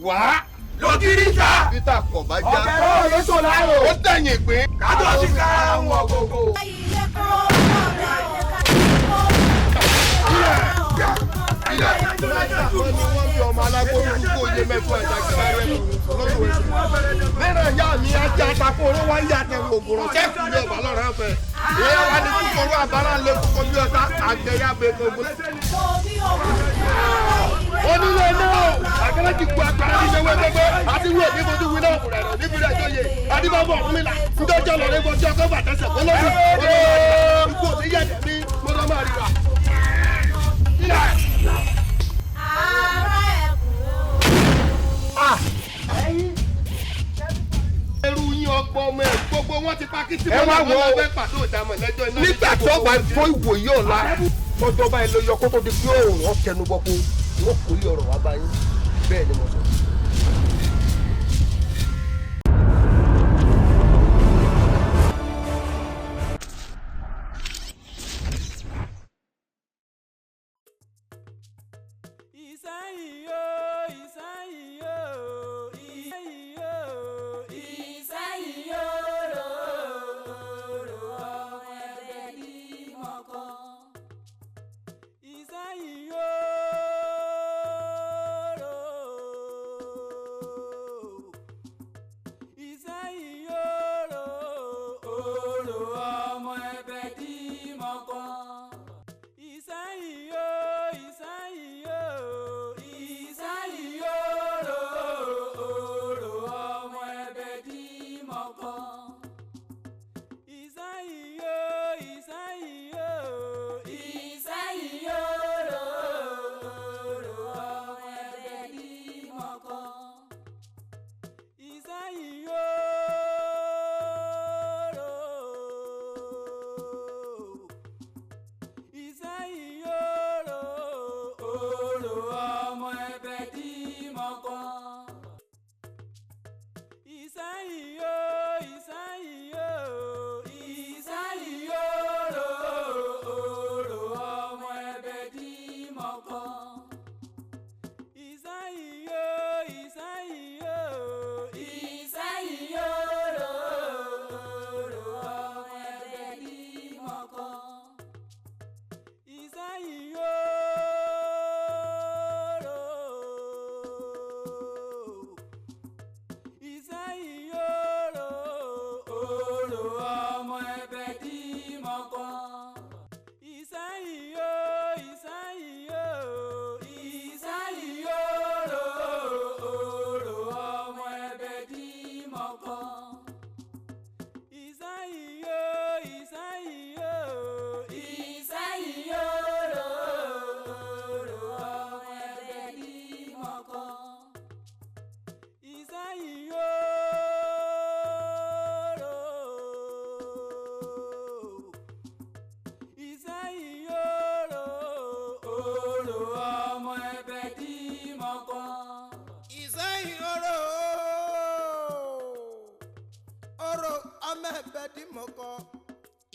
wá lókìrí ta. peter kò bá já. ọ̀gẹ̀rẹ̀ òye tó láàrọ̀. ó tẹ̀yìn pé. kájọ ti kára wọn gbogbo. wọ́n ní wọ́n fi ọmọ alágbóyún kó oyè mẹ́fọ́ ẹ̀dá kíláyé lọ́dún ẹ̀sìn. mẹ́rẹ̀ ìyá mi ajá àtàkùn oró wá ń yà tẹ̀ gbogbo sẹ́ẹ̀kì ní ọ̀bà lọ́rọ̀ ẹ̀fẹ̀. ìyá wa ní kúkọrú àbára lé kókó bí ọ̀tá àgbẹ̀yà bẹ̀ gbogbo. onílé náà àgbẹ̀rẹ̀ ti kú agbára ní ìwé gbogbo àti wíwẹ̀ ní fojú wí náà kùrẹ̀ rẹ̀ níbi rẹ̀ tó yẹ adébábọ̀ fún mi là ńdọ́jọ́ lọ́rẹ́ gbọ́jọ́ kó bàtẹ́sẹ̀ kó lóbi ikú òsì yẹ̀dẹ̀ ní mọ́tọ́mọ́ àríwá. ẹrú yín ọgbọ́n ọmọ ẹ̀ gbogbo wọn ti pakítí wọn náà wọn fẹ́ pàtó ìdámọ̀ lẹ́jọ́ iná. nígbà tó bá tó ìwòye ọ̀la tọ́jọ́ báyìí ló yọ kó tó di pé òòrùn ọ̀kẹnubọ̀ kó wọ́n kò lè ọ̀rọ̀ wá báyìí bẹ́ẹ̀ ni mo sọ.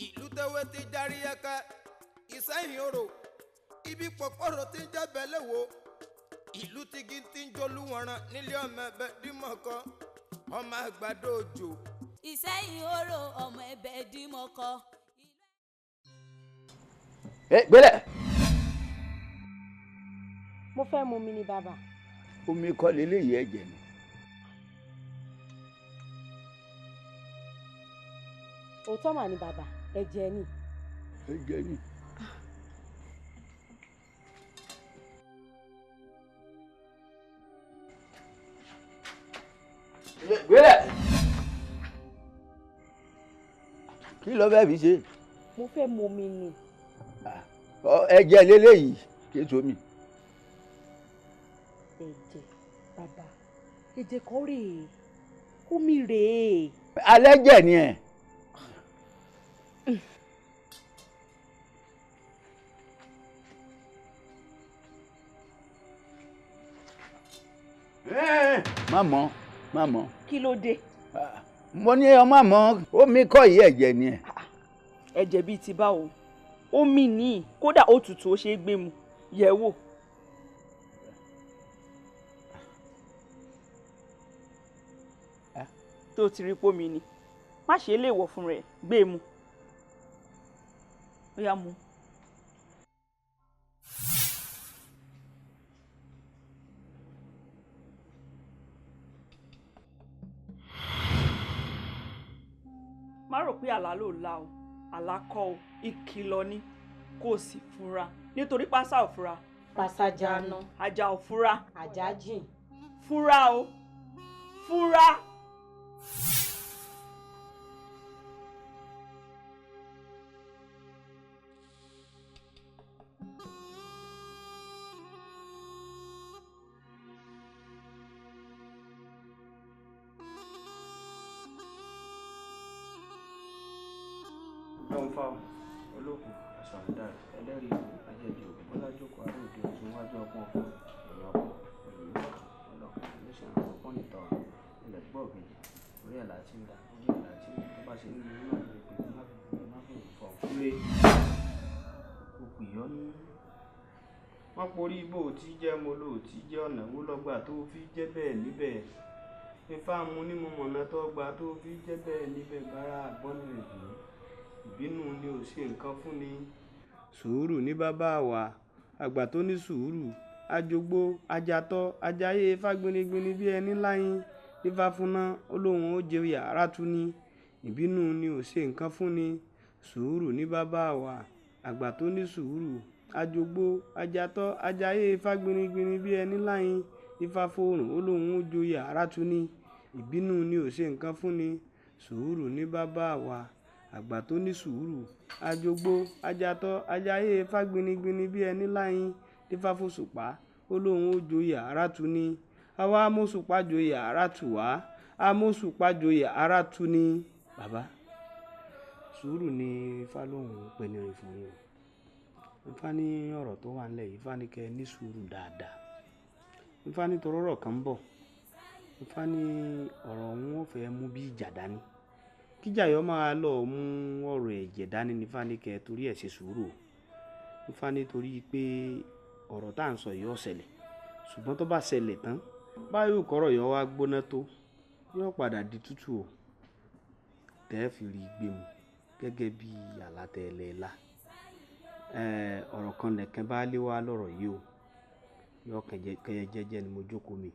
ìlú tẹ́wé ti darí ẹ̀ka Ìsẹ́yìn Orò ibi pọ̀pọ̀rọ̀ ti ń jẹ́bẹ̀ léwo ìlú tigi ti ń jolúwọ̀ràn nílé ọmọ ẹ̀bẹ̀ dímọ̀kọ ọmọ àgbàdo òjò. Ìsẹ́yìn Orò ọmọ ẹ̀bẹ̀ dímọ̀kọ. gbélé. mo fẹ́ mu mi ni bàbá. omi kọ́ leléyìí ẹ̀jẹ̀ ni. òótọ́ mà ni bàbá ẹ̀jẹ̀ ni. ẹ̀jẹ̀ ni. gbélé. kí ló fẹ́ fi ṣe. mo fẹ́ mu mi ni. ẹ̀jẹ̀ leléyìí kí èso mi. ẹ̀jẹ̀ bàbá ẹ̀jẹ̀ kọ́ rèé omi rèé. alẹ́ jẹ̀ ni ẹ̀. má mọ̀. kí ló dé. mo ní ọmọ mọ̀ omi kọ́ yìí ẹ̀jẹ̀ ni ẹ̀. ẹ̀jẹ̀ bíi ti báwo omi ní kódà ó tutù ó ṣeé gbé mu yẹ̀ wò. tó ti rí pómi ni má ṣe lè wọ̀ fún rẹ̀ gbé e mu ó yá mu. má rò pé àlá ló la o àlá kọ́ o ìkìlọ̀ ni kó o sì fura nítorí pásá ò fura. pásá jáná. ajá ò fura. ajá jìn. fura o fura. lọ́n fa olókùn àṣàǹdà ẹlẹ́rìí ajẹ́jẹ́ òkú bọ́lájókòó àròdì ọ̀tún wájú ọpọ́n fún ẹ̀yọ́ ọkọ̀ olùyọ́ ọlọ́kùn iléeṣẹ́ àwọn ọpọ́n nìta ọ̀rọ̀ ilẹ̀ gbọ́ kejì orí ẹ̀ láti ń da orí ẹ̀ láti ń tó bá ṣe ń lu náà ní pé má fi fọ̀ kúlé òkú ìyọ́nú. wọ́n porí ibò tí jẹ́ molo tí jẹ́ ọ̀nà wo lọ́gbà tó fi jẹ́ bẹ́ẹ̀ níbẹ̀ ifá mu ní mọ̀mọ́ná tó gbà tó fi jẹ́ bẹ́ẹ̀ níbẹ̀ bára àgbọ́nì rẹ̀ dùn ìbínú ni ò ṣe nǹkan fún ni. sùúrù ní bàbá wa àgbà tó ní sùúrù àjogbo ajatọ ajayé fágbénigbéni bí ẹni láyín nífà fúnná olóhùn ó jẹ yàrá tu ni ìbínú ni ò ṣe nǹkan fún ni. sùúrù ní bàbá wa àgbà tó ní sùúrù àjogbo ajatọ ajayé fágbénigbéni bí ẹni láyín nífà fóòrùn olóhùn ó jẹ yàrá tu ni ìbínú ni ò ṣe nǹkan fún ni. sùúrù ní bàbá wa àgbà tó ní sùúrù àjogbo ajatọ ajayé fágbénigbéni bí ẹni láyín dífáfòṣùpá olóhùn ó joyè ara tu ni àwa amóṣùpá joyè ara tù wá amóṣùpá joyè ara tu ni. bàbá sùúrù ni ifá lóhùn pẹnirin fún yín ifá ní ọ̀rọ̀ tó wà nílẹ̀ ifá ní kẹ́ ní sùúrù dáadáa ifá ní torọ́rọ̀ kan bọ̀ ifá ní ọ̀rọ̀ òun ó fẹ́ mú bí ìjà dání kíjà yọ máa lọ mú ọ̀rọ̀ ẹ̀jẹ̀ dání ní fáníkẹ torí ẹ̀ ṣe sùúrù ní fáni torí pé ọ̀rọ̀ tá à ń sọ yìí ó ṣẹlẹ̀ ṣùgbọ́n tó bá ṣẹlẹ̀ tán báyìí kọ́rọ̀ yọ wá gbóná tó yóò padà di tútù o tẹ́ fi rí gbé mu gẹ́gẹ́ bí àlátẹ̀lẹ́lá ọ̀rọ̀ kan nìkan bá lé wá lọ́rọ̀ yìí o yọ kẹyẹ jẹ́jẹ́ ni mo jókòó mi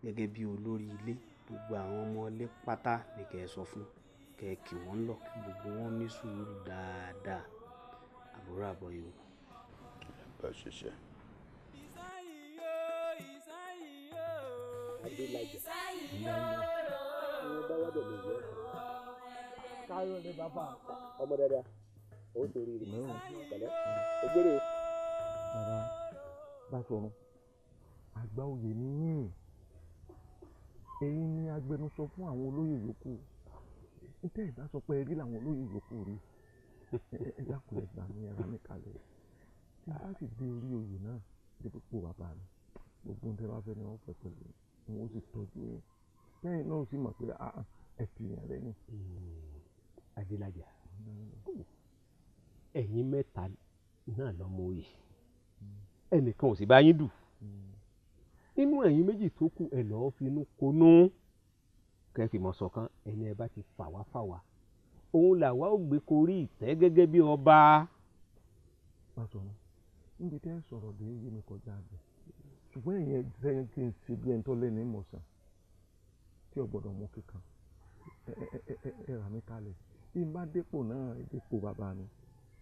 gẹ́gẹ́ bí olórí ilé gbogbo àwọn ọmọ ilé pátá ni kẹ́ ẹ sọ fún kẹ́ ẹ kì wọ́n lọ kí gbogbo wọn ní sùúrù dáadáa àbúrò àbọ̀yò. ẹ ṣiṣẹ́. adélájà ìyá wọn bá wádọ̀ lè yọ káyọ̀ ní bàbá ọmọ dáadáa ó torí rẹ̀ pẹ̀lẹ́ ògbéré. bàbá bá sọ̀rọ̀ àgbà oyè níyìn èyí ni agbẹnusọ fún àwọn olóyè yòókù níta ìbá sọ pé rí làwọn olóyè yòókù rí ẹ dákun ẹ gbà mí ẹra mi kalẹ̀ tí bá sì dé orí oyè náà dípò bàbá mi gbogbo ohun tẹ́ bá fẹ́ ni wọ́n fẹ́ pẹ̀lú ni wọ́n sì tọ́jú yín lẹ́yìn náà sì mọ̀ pé ẹ fi yàn lẹ́yìn. adélájà ẹ̀yin mẹ́ta náà lọ́mọ oyè ẹnìkan ò sì bá yín dù nínú ẹ̀yin méjì tó kù ẹ lọ́ọ́ finú konú kẹfìmọ̀ ṣọ̀kan ẹni ẹ bá ti fà wá òun làwa ò gbé korí ìtẹ́ gẹ́gẹ́ bí ọba. pásọ̀nù níbi tẹ́ ẹ sọ̀rọ̀ dé yé mi kọjá bẹ̀ ṣùgbọ́n ẹ̀yin ẹ̀jẹ̀ kí n ṣe bí ẹni tó lẹ́nu ìmọ̀sán tí ò gbọ́dọ̀ mú kíkan ẹ rà mí kalẹ̀ bí n bá dépò náà dépò bàbá mi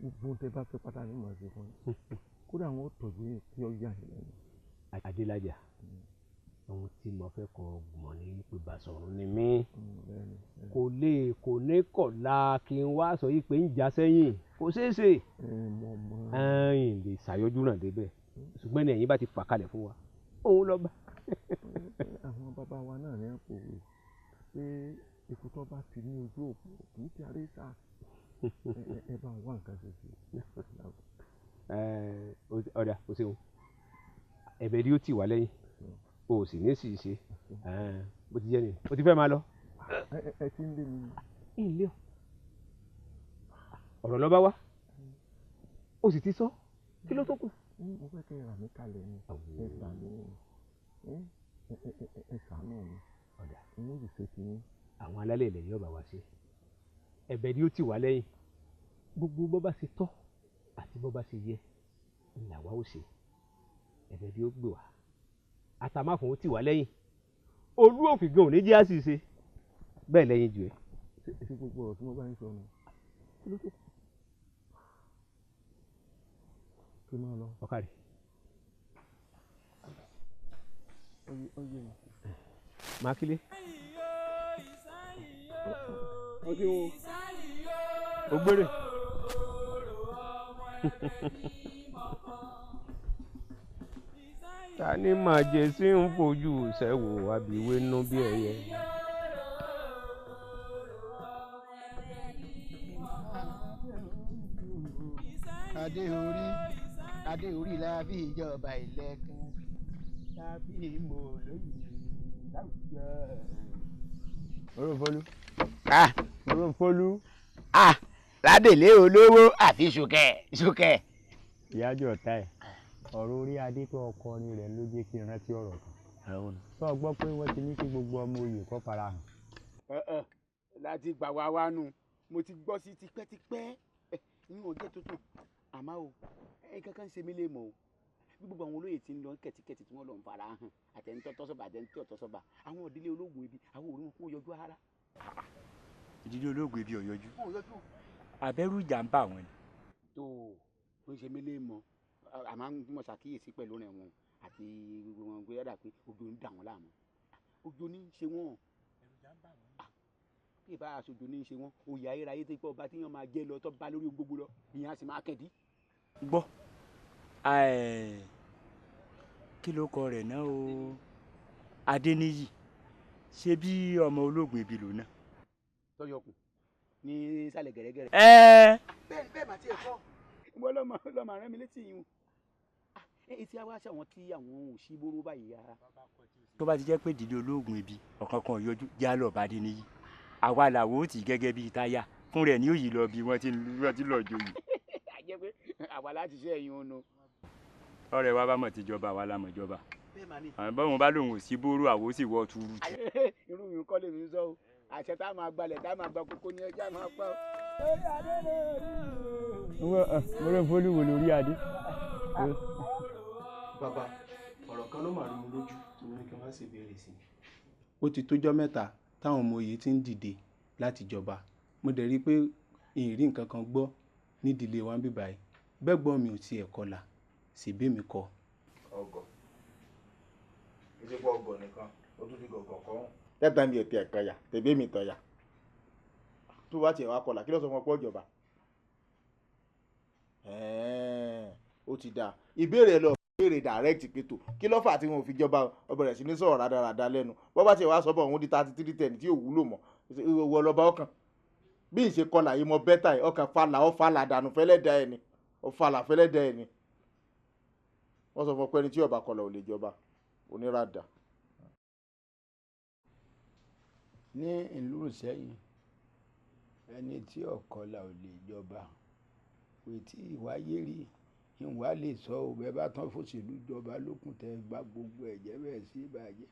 gbogbo tẹ́ bá fẹ́ pátá ní mọ̀ ṣe fún yín kódà àwọn ò tọ́jú yín kí ọ yà yín lẹ́nu. adélájà ohun tí mo fẹ́ kọ mọ̀ ní pé Basọ̀run ni mí kò ní kọ̀ la kí n wá sọ yìí pé ń já sẹ́yìn kò ṣeé ṣe ẹ̀yìn lè ṣàyọjú náà débẹ̀ ṣùgbọ́n ní ẹ̀yìn bá ti fà kalẹ̀ fún wa òun lọ bá. àwọn bàbá wa náà ní àpò rẹ̀ pé ikú tó bá ti ní ojú òpó kì í ti aré sá ẹ bá wà nǹkan ṣe sí i. ọ̀dà o ṣeun ẹ̀bẹ̀ rí ó tì wá lẹ́yìn o sì ní sì ṣe bó ti jẹ́ ni o ti fẹ́ máa lọ. ẹ ti ń lé mi. ilé ọ̀rọ̀ lọ́ba wá o sì ti sọ kí ló tó kù. mo fẹ́ kẹ́ ẹ rà mí kalẹ̀ ni ẹ gbà mí ẹ ṣàánú mi n ó sì ṣe ti yín àwọn alálẹ̀ ilẹ̀ yóò bá wa ṣe ẹ̀bẹ̀ ni ó tì wá lẹ́yìn gbogbo bó bá ṣe tọ́ àti bó bá ṣe yẹ ìlàwá ó ṣe ẹ̀bẹ̀ ni ó gbé wá àtàmáfọ̀n ó tì wá lẹ́yìn olú òfin gan ò ní jẹ́ àṣìṣe bẹ́ẹ̀ lẹ́yìn jù ẹ́. ṣé gbogbo ọ̀rọ̀ tí mo bá ń sọ nù kí ló tó kí máa lọ. ọ̀kàrí. ọyẹ mi. mákìlé. ọdún wo. ògbérè. ta ni màjèsí ń fojú sẹ́wò àbíwé nú bí ẹyẹ. adé orí lábí ìjọba ìlẹ́kùn lábí mo lóyún láwùjọ. Oròfólú. Ah, Oròfólú. ah, ládèlé olówó àfi ṣùkẹ́. ìyájọ́ ọ̀tá ẹ̀ ọ̀rọ̀ orí adé tó ọkọrin rẹ̀ ló jẹ́ kí n rántí ọ̀rọ̀ kan. sọ gbọ́ pé wọ́n ti ní kí gbogbo ọmọ oyè kó farahàn. láti gbà wá wá nù mo ti gbọ́ sí tipẹ́tipẹ́ n ò jẹ́ tuntun àmọ́ o kankan ṣe mí lè mọ̀ o bí gbogbo àwọn olóyè ti ń lọ kẹ̀tíkẹ̀tì tí wọ́n lọ ń fara hàn àtẹnitọ́ tọ́sọ́ba àtẹnitọ́ tọ́sọ́ba àwọn ìdílé ológun ibi àwọn òórùn kún yọjú ara. ìdílé ológun ibi ọ̀yọ́jú abẹ́rù ìjà ń bà wọ́n ni. tó o ń ṣe mí lè mọ̀ àmọ́ mo ṣàkíyèsí pẹ̀lú rẹ̀ wọn àti gbogbo wọn gbé yàrá pé ojú ń dà wọ́n láàmú ojú ní í ṣe wọ́n bí ìbá aṣojú ní í ṣe wọ́n oyè ayérayé tó pọ̀ ọba tí yẹn máa jẹ́ lọ tó bá lórí gbogbo lọ ìyẹn á sì máa kẹ́dí. gbọ́ kí ló kọ rẹ̀ náà o Adéníyì ṣé bí ọmọ ológun ibi lò náà. tọ́yọkùn ní sálẹ̀ gẹ̀rẹ́gẹ̀rẹ́. bẹ́ẹ̀ mà tiẹ̀ kọ́ ìwọ lọ́mọ rán mi létí yìí o etí a wá ṣàwọn tí àwọn òṣì bóró báyìí ara. tó bá ti jẹ́ pé ìdílé ológun ibi ọ̀kan kan yọjú já lọ bá Adéníyì àwa làwọn ò tí gẹ́gẹ́ bíi táyà fún rẹ̀ ní òyì lọ bí wọ́n ti lọ joyè. àjẹ́ pé àwa láti ṣe ẹ̀yìn ònu. ọ̀rẹ́ wa bá mọ̀ ti jọba àwa la mọ̀ jọba àwọn báwọn bá lòun ò sí bóró àwo sì wọ́ tuuru. irú mi kọ́ lè mi sọ o àṣẹ tá a máa gbalẹ̀ tá a máa gba kókó ní ẹjẹ́ a máa pa o. mo rẹ fọlú wò lórí adé. bàbá ọ̀rọ̀ kan ló máa rí mi lójú tí mo ní kí n má ṣe béèrè sí. ó ti tójọ́ mẹ́ta táwọn ọmọ oyè ti ń dìde láti jọba mo dẹ̀ rí i pé ìrì nǹkan kan gbọ́ nídìílé wa ń bíbá yìí bẹ́ẹ̀ gbọ́n mi ò tiẹ̀ kọlà ṣèbí mi kọ. ọgọ ìdíkọ ọgọ nìkan ó tún fi gọgọ kọ ọ́n. tẹ́tà ni ètò ẹ̀kan yà tẹ̀bí mi tọ̀ yà tó bá tiẹ̀ wá kọlà kí ló sọ fún ọ pé ọjọba. ó ti dáa ìbéèrè lọ béèrè direct pẹ̀tò kí ló fà tí wọn ò fi jọba ọbẹ̀rẹ̀ sí ní sọ̀rọ̀ rádaràda lẹ́nu bọ́ bá tiẹ̀ wá sọ́bọ̀ òun di 3310 tí ò wúlò mọ́ ìwọ lọ́ba ọkàn bí ìṣe kọlà yìí mọ bẹ́tà ẹ̀ ọkàn falà dànù fẹ́lẹ́ da ẹ̀ ni ọ̀fàlà fẹ́lẹ́ da ẹ̀ ni wọ́n sọ fún pé ẹni tí ọba kọlà ò lè jọba oníràdà. ní ìlú Ìṣẹ́yìn ẹni tí ọ̀kọlà ò lè jọba kò tí ì wáyé rí ìwà lè sọ ò bẹ́ẹ̀ bá tán fòṣèlú jọba lókun tẹ bá gbogbo ẹ̀jẹ̀ bẹ́ẹ̀ sí ìbàjẹ́.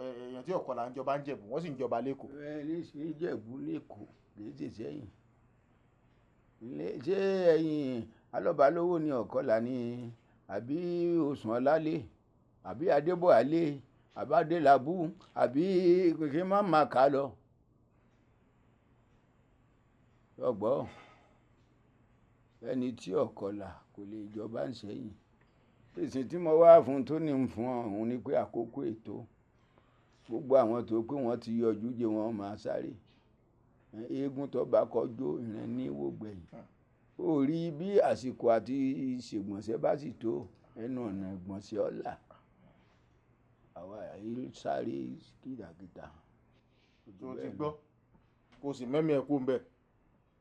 èèyàn tí ọ̀kọlà ń jọba ń Jẹ̀bú wọ́n sì ń jọba lẹ́kọ̀ọ́. ẹni sì ń Jẹ̀bú lẹ́kọ̀ọ́ kì í sì sẹ́yìn ṣé ẹ̀yìn alọ́balówó ni ọ̀kọlà ni àbí Òṣùọ̀lálé àbí Adébọ̀álé àbí Adélabú àbí kìkì má má kà lọ. ọgbọ́n ẹni tí ọ̀kọlà kò lè jọba ń sẹ́yìn èsì tí mo wá fún tó ní fún ọ̀hún ni pé àkókò ètò gbogbo àwọn tó pé wọ́n ti yọjú jẹ wọ́n máa sáré eégún tó bá kọjú ìrìn ní wògbẹ̀yìn ó rí bí àsìkò àti ìṣègbọ̀nsẹ̀ bá sì tó ẹnu ọ̀nà ìgbọ̀nsẹ̀ ọ̀la àwa yìí sáré kìtàkìtà. tó ti gbọ́ kó sì mẹ́mí ẹ̀ kú ń bẹ̀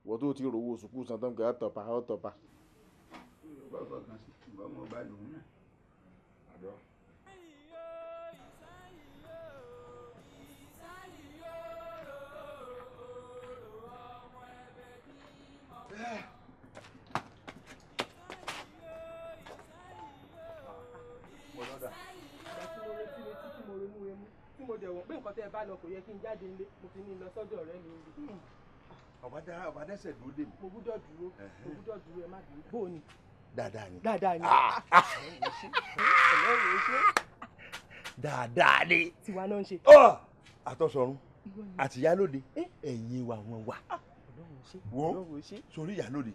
wọ́n tó ti rówó sùkúù san tán kẹ́ ọ̀tọ̀pá ọ̀tọ̀pá. bọ́mọ bá lòun náà. tí mo dẹ̀ wọ̀n pé nǹkan tẹ́ ẹ bá lọ kò yẹ kí n jáde nílé mo ti ní lọ sọ́dọ̀ ọ̀rẹ́ mi nílé. ọba dẹ́sẹ̀ dúró dè mí. mo gbúdọ̀ dúró ẹ má dúró. bó o ní. dáadáa ni. dáadáa ni. ọlọ́run ṣe. dáadáa ni. tiwa náà ń ṣe. àtọ̀sọ̀run àti ìyálóde ẹ̀yin wa wọn wà. wo sórí ìyálóde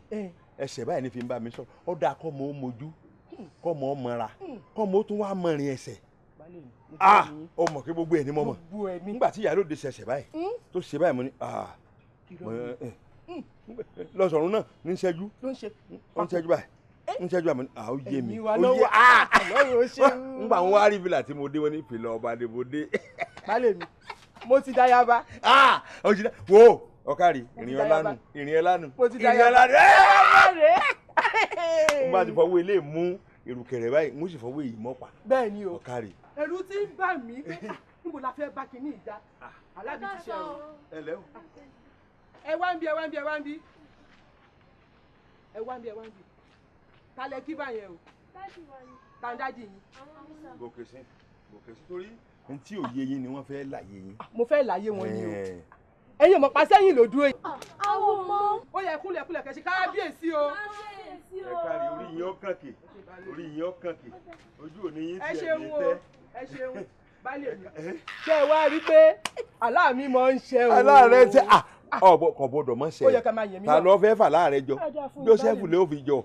ẹsẹ̀ báyìí ní fi ń bá mi sọ ọ́ dáa kọ́ mọ́ ó mojú kọ́ mọ́ ó mọ́ra kọ́ mọ́ ó tún wá mọ́rin ẹsẹ̀. ó mọ̀ kí gbogbo ẹ̀ ní mọ́mọ́ nígbà tí ìyálóde ṣẹ̀ṣẹ̀ báyìí tó ṣe báyìí mo ní lọ́sọ̀rún náà ní ṣẹ́jú báyìí ń ṣẹ́jú àmọ́ ó yé mi ó yé ńgbà wọn wá rí fìlà tí mo dé wọn ní fìlà ọba ni mo dé. balẹ̀ mi mo ti dá yaba. ó ti dá wo ọ̀kárì ìrìn ẹlánù mo ti dá yaba. n bá ti fọwọ́ ilé mú ìrùkẹ̀rẹ̀ báyìí mo sì fọwọ́ èyí mọ́pa. bẹ́ẹ̀ ni o ọ̀kárì. ẹ̀rù ti ń bà mí níbo la fẹ́ bá kinní ìjà alábí ti ṣe o. ẹ lẹ́wọ̀. ẹ wá ń bí talẹ kí báyẹn o tàǹdájì yín. gòkè sí torí n tí òye yín ni wọ́n fẹ́ láyé yín. mo fẹ́ láyé wọn ni o ẹ̀yin mọ̀ pàṣẹ́yìn ló dúró yìí. àwọn ọmọ. ó yẹ kúnlẹ̀ kẹ́sì kábíyèsí o. ẹ kárí orí yín ó kànkè ojú òní yín ẹ tiẹ̀ ní tẹ́. ẹ ṣeun balẹ̀ mi. ṣé ẹ wá rí pé aláàmì mọ̀ ń ṣe o. aláàrẹ ṣe kò gbọdọ̀ mọ́ ṣe ó yẹ ká máa yẹn mí ta ló fẹ́ fà láàrẹ jọ Joseph lè ó fi jọ.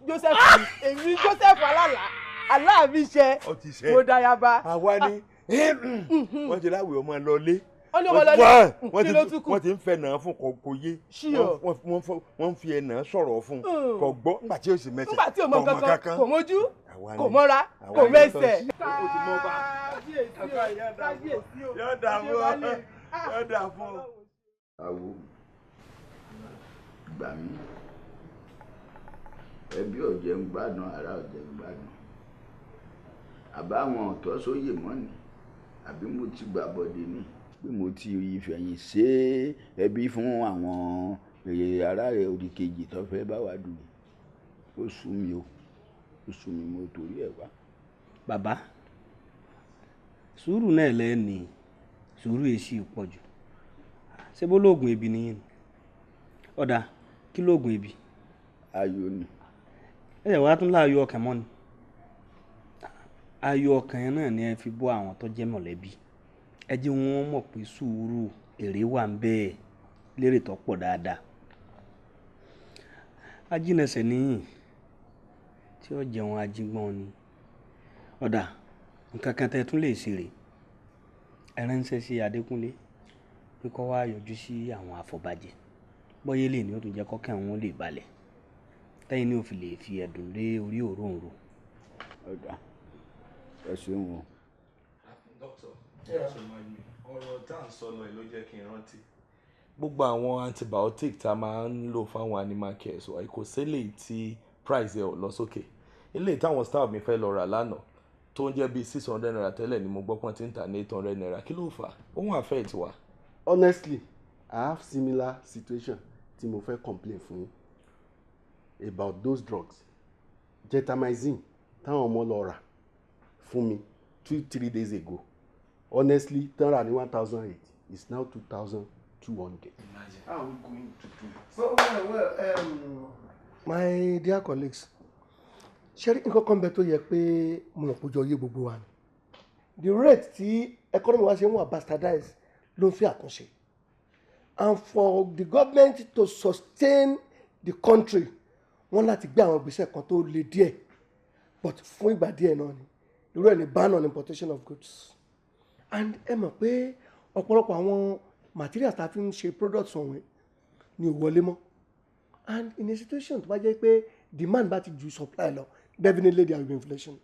èmi Joseph aláàbí ṣe mo dáyàbá. àwa ni wọ́n ti láwùjọ ọmọ lọlé wọ́n ti ń fẹ́ náà fún kò yé wọ́n ń fi ẹ̀nà sọ̀rọ̀ fún kò gbọ́ nígbà tí ó sì mẹ́sẹ̀ nígbà tí ò mọ kankan kò mójú kò mọ́ra kò mẹ́sẹ̀. yóò dà fún ọ. àwo gbà mí ẹbí ọ̀jẹ̀ ń gbádùn ara ọ̀jẹ̀ ń gbádùn àbáwọn ọ̀tọ́ sóyè mọ́ ni àbí mo ti gbà bọ́dé ni pé mo ti ìfẹ̀yìn ṣe ẹbí fún àwọn ará rẹ̀ òdì kejì tó fẹ́ bá wa dùn ó sú mi mo torí ẹ̀ wá. bàbá sùúrù náà lẹ́ni sùúrù èsì pọ̀ jù ṣé bó lóògùn ebi nìyẹn ọ̀dà kí lóògùn ebi. ayọ̀ ni. ẹ wá tún láàyò ọkàn mọ́ ni ayọ̀ ọkàn yẹn náà ni ẹ fi bọ́ àwọn tó jẹ́ mọ̀lẹ́bí ẹ jẹ́ wọn mọ̀ pé sùúrù èrè wà ń bẹ́ẹ̀ lérè tó pọ̀ dáadáa ajínẹsẹ̀ níyìn tí ó jẹun ajígbọ́n ni ọ̀dà nǹkan kan tẹ́ tún lè ṣe rè ẹ ránṣẹ́ sí Adékúnlé pé kó wá yọjú sí àwọn àfọ̀bàjẹ́ bọ́yé lè ní ó tún jẹ́ kọ́kẹ́ àwọn lè balẹ̀ tẹ́yìn ní òfin lè fi ẹ̀dùn lé orí òróǹro. ọ̀dà ẹ ṣeun o. dókítà ọ̀rọ̀ tá à ń sọ lọ ló jẹ́ kí n rántí. gbogbo àwọn antibiotic tá a máa ń lò fáwọn animal care so kò sílẹ̀ tí price ẹ̀ ò lọ sókè ilé táwọn staff mi fẹ́ lọ rà lánàá tó ń jẹ́ bíi 600 naira tẹ́lẹ̀ ni mo gbọ́ pọ́n ti ń tà ní 800 naira kí ló fà á ó wọ́n àfẹ́ ìtiwá. honestly I have similar situation tí mo fẹ́ complain fún yín about those drugs gentamicin táwọn ọmọ lọ rà fún mi 2-3 days ago honestly tán rà ní 1,008 it's now 2,200. How are we going to do this? well, my dear colleagues ṣé nǹkan kan bẹ tó yẹ pé mo mọ̀ pójọ yé gbogbo wa ni the rate tí economy wa ṣe ń wà bastardized ló ń fi àtúnṣe and for the government to sustain the country wọ́n láti gbé àwọn ìgbésẹ̀ kan tó le díẹ̀ but fún ìgbà díẹ̀ náà ni irú ẹ̀ ní ban on importation of goods and ẹ mọ̀ pé ọ̀pọ̀lọpọ̀ àwọn materials tá a fi ń ṣe products ọ̀hún ni ò wọlé mọ́ and in a situation tó bá jẹ́ pé demand bá ti ju supply lọ definitely there will be inflation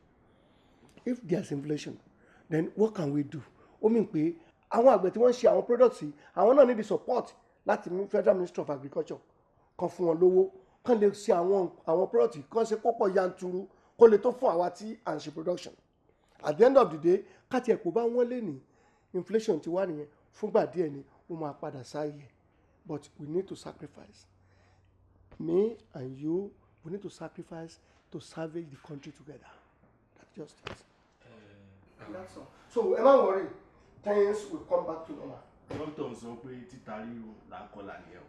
if there is inflation then what can we do ó mìn pé àwọn àgbẹ̀ tí wọ́n ń ṣe àwọn products yìí àwọn náà need the support láti Federal Ministry of Agriculture kan fún wọn lówó kan lè ṣe àwọn products yìí kan ṣe púpọ̀ yanturu kó lè tó fún àwa tí à ń ṣe production at the end of the day káti ẹ̀kọ́ bá wọ́n lé ní inflation ti wá nìyẹn fúngbà díẹ̀ ni ó máa padà sáyé but we need to sacrifice me and you we need to sacrifice to salvage the country together that's just it. That's all. So ẹ má worry things will come back to normal. Doctor sọ pé títa ríro là ń kọlà nìyẹn.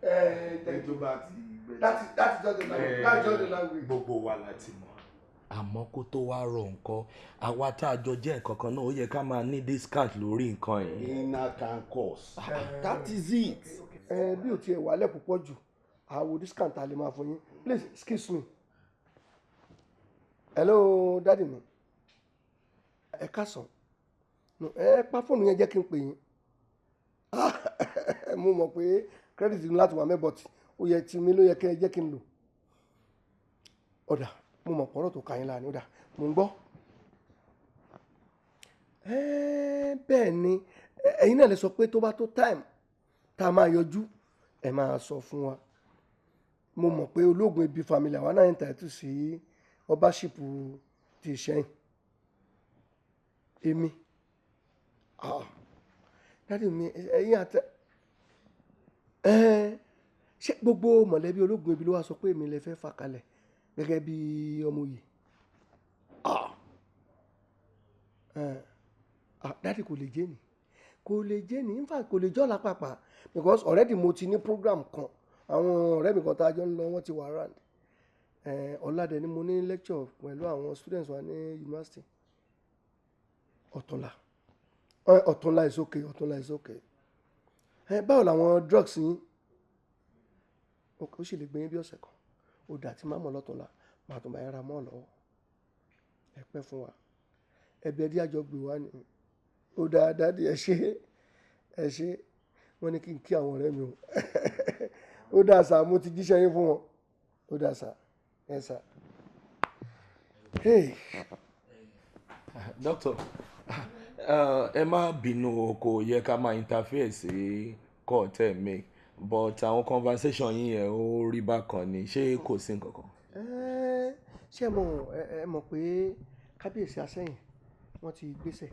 Thank you. Tó bá ti gbẹ. That is just the language. That's just the language. Gbogbo wa láti mọ̀. Àmọ́ kó tó wá rọ̀ nǹkan, àwa tá a jọ jẹ́ nǹkan kan náà ó yẹ ká máa ní discount lórí nǹkan yìí. Inner can cause. That is it. Bí o tiẹ̀ wálẹ̀ púpọ̀ jù, àwo discount a lè máa fún yín. Please excuse me. Hello daddy mi. Ẹ káàsán. Ẹ pa fóònù yẹn jẹ́ kí n pè yín. Mo mọ̀ pé credit ní láti wà mẹ́bọ̀tì ó yẹ tí mi ló yẹ kẹ́ ẹ jẹ́ kí n lò. Ọ̀dà mo mọ̀ pọ̀rọ̀ tó ka yín láàánú ọ̀dà mo ń gbọ́. Bẹ́ẹ̀ ni ẹ̀yin náà lè sọ pé tó bá tó time tá a máa yọjú ẹ máa sọ fún wa. Mo mọ̀ pé ológun ibi family àwa náà ń tàìtù sí ọbaṣìpù ti Ìṣẹ́yìn. Èmi dáàdì mi ẹ̀yin àtẹ ṣé gbogbo mọ̀lẹ́bí ológun ibi ló wá sọ pé èmi lè fẹ́ fà kalẹ̀ gẹ́gẹ́ bí ọmọ yìí. Dáàdì kò lè jẹ́ ni in fact kò lè jọ́ lápapà because already mo ti ní program kan àwọn ọ̀rẹ́ mi kan tá a jọ ń lọ wọ́n ti wà round ọ̀làdẹ ni mo ní lecture pẹ̀lú àwọn students wa ní university ọ̀túnla is okay ọ̀túnla is okay. Báwo làwọn drugs yín ó sì lè gbé yín bí ọ̀sẹ̀ kan ó dà tí máa mọ̀ lọ́túnla máa tún bá yára mọ́ lọ́wọ́ ẹ pẹ́ fún wa ẹbí ẹdí àjọ gbé wa ni ó dáa dáàdì ẹ ṣe wọ́n ní kí n kí àwọn ọ̀rẹ́ mi o ó dáa sá mo ti jíṣẹ́ yín fún wọn ó dáa sá ẹ sá. Doctor, ẹ má bínú kò yẹ ká máa interfere sí court ẹ̀ make but àwọn conversation yín yẹn ó rí bákan ni ṣé kò sí nǹkan kan. Ṣé ẹ mọ̀ pé kábíyèsí Àsẹ́yìn wọ́n ti gbéṣẹ̀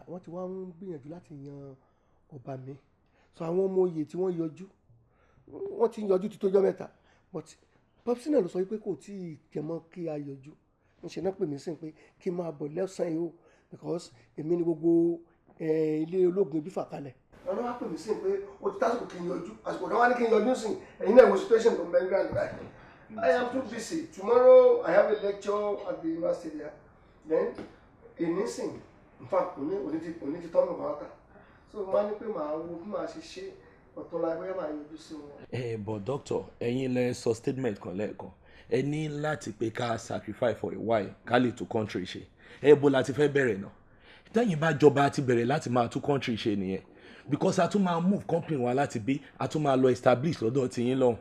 wọ́n ti wá ń gbìyànjú láti yan ọba mi so àwọn ọmọ oyè tí wọ́n yọjú wọ́n ti yọjú ti tójọ́ mẹ́ta but popsi náà ló sọ wípé kò tí ì jẹmọ́ kí a yọjú níṣẹ́ náà pè mí sí pé kí n máa bọ̀ lẹ́sàn-án yìí o because èmi ni gbogbo ilé ológun ibi fà kalẹ̀. Wọ́n wá pè mí sí pé o ti tásìkò kí n yọjú àsìkò náà wá ní kí n yọjú sí ẹ̀yin náà wo situation tó ń bẹ grand right. I am too busy. Tomorrow I have a lecture at the university there. Then in fact òní ti tọ́ mi wá kà so máa ní pé màá wo bí màá ṣe ṣe ọ̀túnla bóyá màá yọjú sí wọn. But doctor ẹ̀yin lẹ sọ statement kan lẹ́ẹ̀kan ẹ ní láti pé ká sacrifice for a while ká lè tún country ṣe bó la ti fẹ́ bẹ̀rẹ̀ náà tẹ́yìn bá jọba ti bẹ̀rẹ̀ láti máa tún country ṣe nìyẹn because a tún máa move company wa láti bí a tún máa lọ establish lọ́dọ̀ tiyín lọ́hùn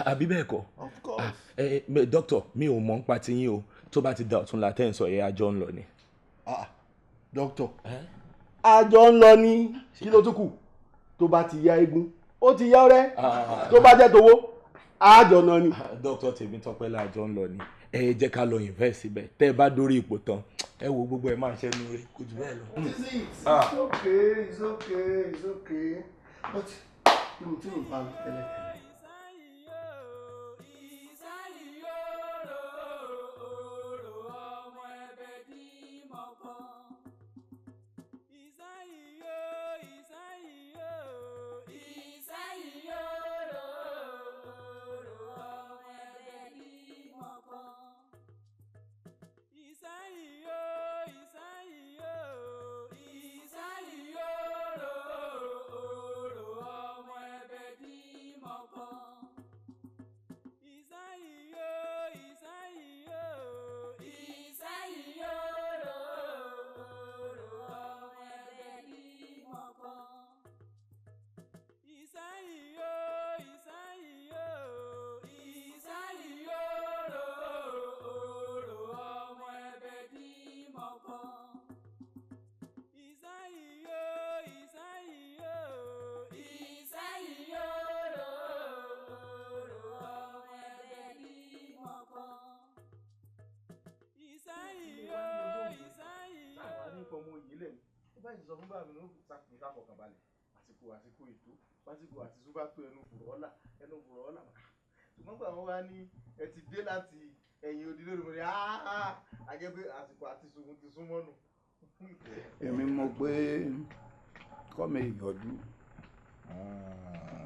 àbí bẹ́ẹ̀ kọ́. Of course. Doctor mi ò mọ̀ ń pa tiyín o tó bá ti da ọ̀túnla tẹ́ ń sọ àjọ ń lọ ni. Doctor àjọ ń lọ ní kí ló tún kù tó bá ti ya eégún ó ti yá ọ̀rẹ́ tó bá jẹ́ towó àjọ náà ni. Doctor Tèmítọ́pẹ́ láàjọ ń lọ ni ẹ jẹ́ ká lọ invest síbẹ̀ tẹ́ ẹ bá dórí ipò tán ẹ wo gbogbo ẹ máa ṣe ní orí kò jù bẹ́ẹ̀ lọ. It's okay but mo ti ń bá tẹ́lẹ̀. báyìí sọ fún bàbá mi ó sàfọkànbalẹ̀ àsìkò ètò pásìkò àti súbà tó ẹnu fùrọ̀ ọ̀la ṣùgbọ́n gbà wọ́n wá ní ẹ ti dé láti ẹ̀yìn odi lórí mo ní àjẹ́ pé àsìkò àti sùnwọ̀n ti súnmọ́ nù èmi mọ̀ pé kọ́mi ìyọ̀dú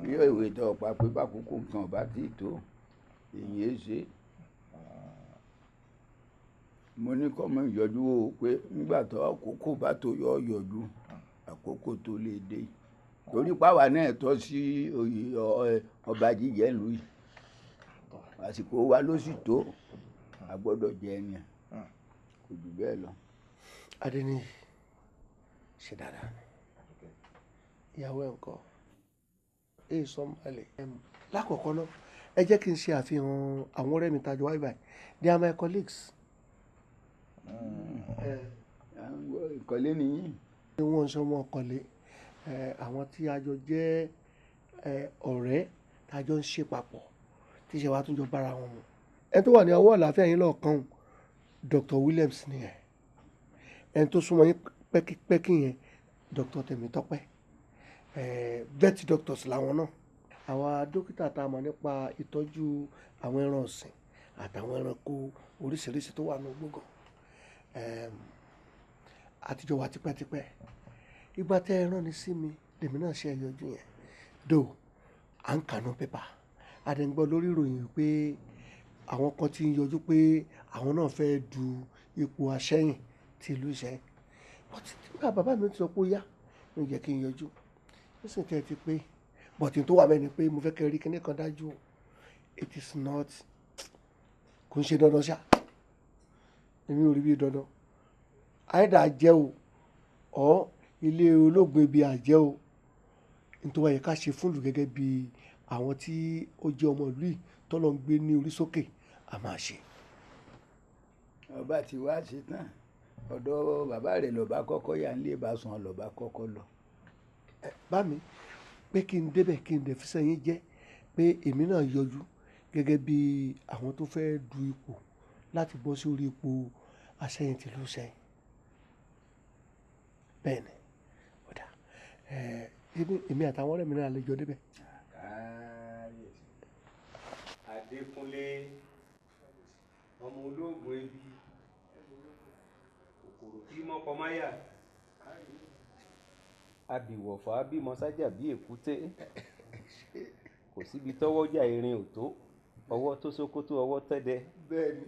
bí ìwé tó pa pé bákòókò nǹkan ọba tí tó èyí é ṣe mo ní kọ́mi ìyọ̀dú o pé nígbà tó àkókò bá tó yọ ìyọ̀dú àkókò tó lè dé torí páwa náà tọ́ sí oyè ọba jíjẹ ìlú yìí àsìkò wa ló sì tó a gbọ́dọ̀ jẹ ẹni kò jù bẹ́ẹ̀ lọ. Adéníyì ṣe dáadáa ìyàwó ẹ̀ ń kọ́ èyí sọ́mọ́lẹ̀ lákọ̀ọ́kọ́ náà ẹ jẹ́ kí n ṣe àfihàn àwọn ọ̀rẹ́ mi tajọ wáyé báyìí they are my colleagues. ìkọ́lé nìyí. wọ́n ń sọ ọmọ ọkọ̀lé àwọn tí a jọ jẹ́ ọ̀rẹ́ tá a jọ ń ṣe papọ̀ tí ìṣe wa tún jọ bára wọn mu. ẹni tó wà ní ọwọ́ àlàáfíà yín lọ́ọ̀kan Dr. Williams nìyẹn ẹni tó súnmọ́ yín pẹ́kípẹ́kí yẹn Dr. Tèmítọ́pẹ́ vet doctors làwọn náà àwa dókítà tá a mọ̀ nípa ìtọ́jú àwọn ẹran ọ̀sìn àtàwọn ẹranko oríṣiríṣi tó wà ní gbọ̀ngàn àtijọ́ wa tipẹ́tipẹ́ ìgbà tẹ́ ẹ rán ni sí mi lèmi náà ṣe ẹyọjú yẹn do à ń kànú pépà àdẹ̀ǹgbọ́ lórí ìròyìn pé àwọn kan ti ń yọjú pé àwọn náà fẹ́ du ipò àṣẹyìn ti ìlú Ìṣẹ́yìn nígbà bàbá mi ti sọ pé ó yá ló yẹ kí n yọjú nísìnyí tẹ́ ẹ ti pé bọ̀tí tó wà mẹ́ni pé mo fẹ́ kẹ́ rí kíní kan dájú it is not kò ń ṣe dandan ṣá èmi ò rí bí dandan àìdá jẹ́ o ọ́ ilé olóògbé bíi àjẹ́ o nítorí wáyé ká ṣe fúnlù gẹ́gẹ́ bí àwọn tí ó jẹ́ ọmọ ìlú yìí tọ́lọ́ ń gbé ní orí sókè a máa ṣe. ọba tí wàá ṣe tán ọ̀dọ̀ bàbá rẹ̀ lọ́ba kọ́kọ́ yà ń lé ìbásùn lọ́ba kọ́kọ́ lọ. bá mi pé kí n débẹ̀ kí n dẹ̀ fi sẹ́yìn jẹ́ pé èmi náà yọjú gẹ́gẹ́ bí àwọn tó fẹ́ du ipò láti bọ́ sí orí ipò àṣẹyìn tìlú Ìṣẹ́yìn. bẹ́ẹ̀ ni ọ̀dà èmi àtàwọn ọ̀rẹ́ mi náà lè jọ débẹ̀. Adékúnlé ọmọ olóògùn ebi kòkòrò tí mọ́kọ máyà abìwọ̀fà bímọ sájà bí èkúté kò síbi tọ́wọ́jà irin ò tó ọwọ́ tó Sókótó ọwọ́ tẹ́dẹ bẹ́ẹ̀ni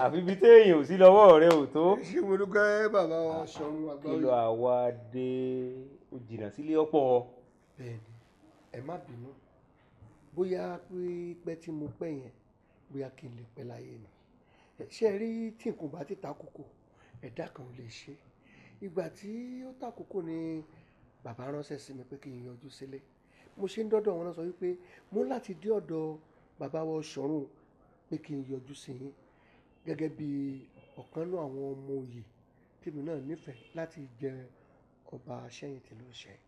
àfi ibi téèyàn ò sí lọ́wọ́ rẹ ò tó. ṣé mo dúpẹ́ bàbá wa Ṣọ̀ún àgbáyé. kí ló àwa dé ó jìnnà sílé ọ̀pọ̀. bẹ́ẹ̀ni ẹ má bínú bóyá pípẹ́ tí mo pẹ́ yẹn bóyá kí n lè pẹ́ láyé ni ṣé ẹ rí tí nǹkan bá ti takòkò ẹ̀dá kan ò lè ṣe ìgbà tí ó takòkò ni bàbá ránṣẹ́ sí mi pé kí n yọjú sílé mo ṣe ń dọ́dọ̀ wọn náà sọ wípé mo láti dé ọ̀dọ̀ bàbá wa Ṣọ̀ún pé kí n yọjú sí yín gẹ́gẹ́ bí ọ̀kan náà àwọn ọmọ òye tèmi náà nífẹ̀ẹ́ láti jẹ ọba àṣẹyìn tìlú Ìṣẹ́yìn.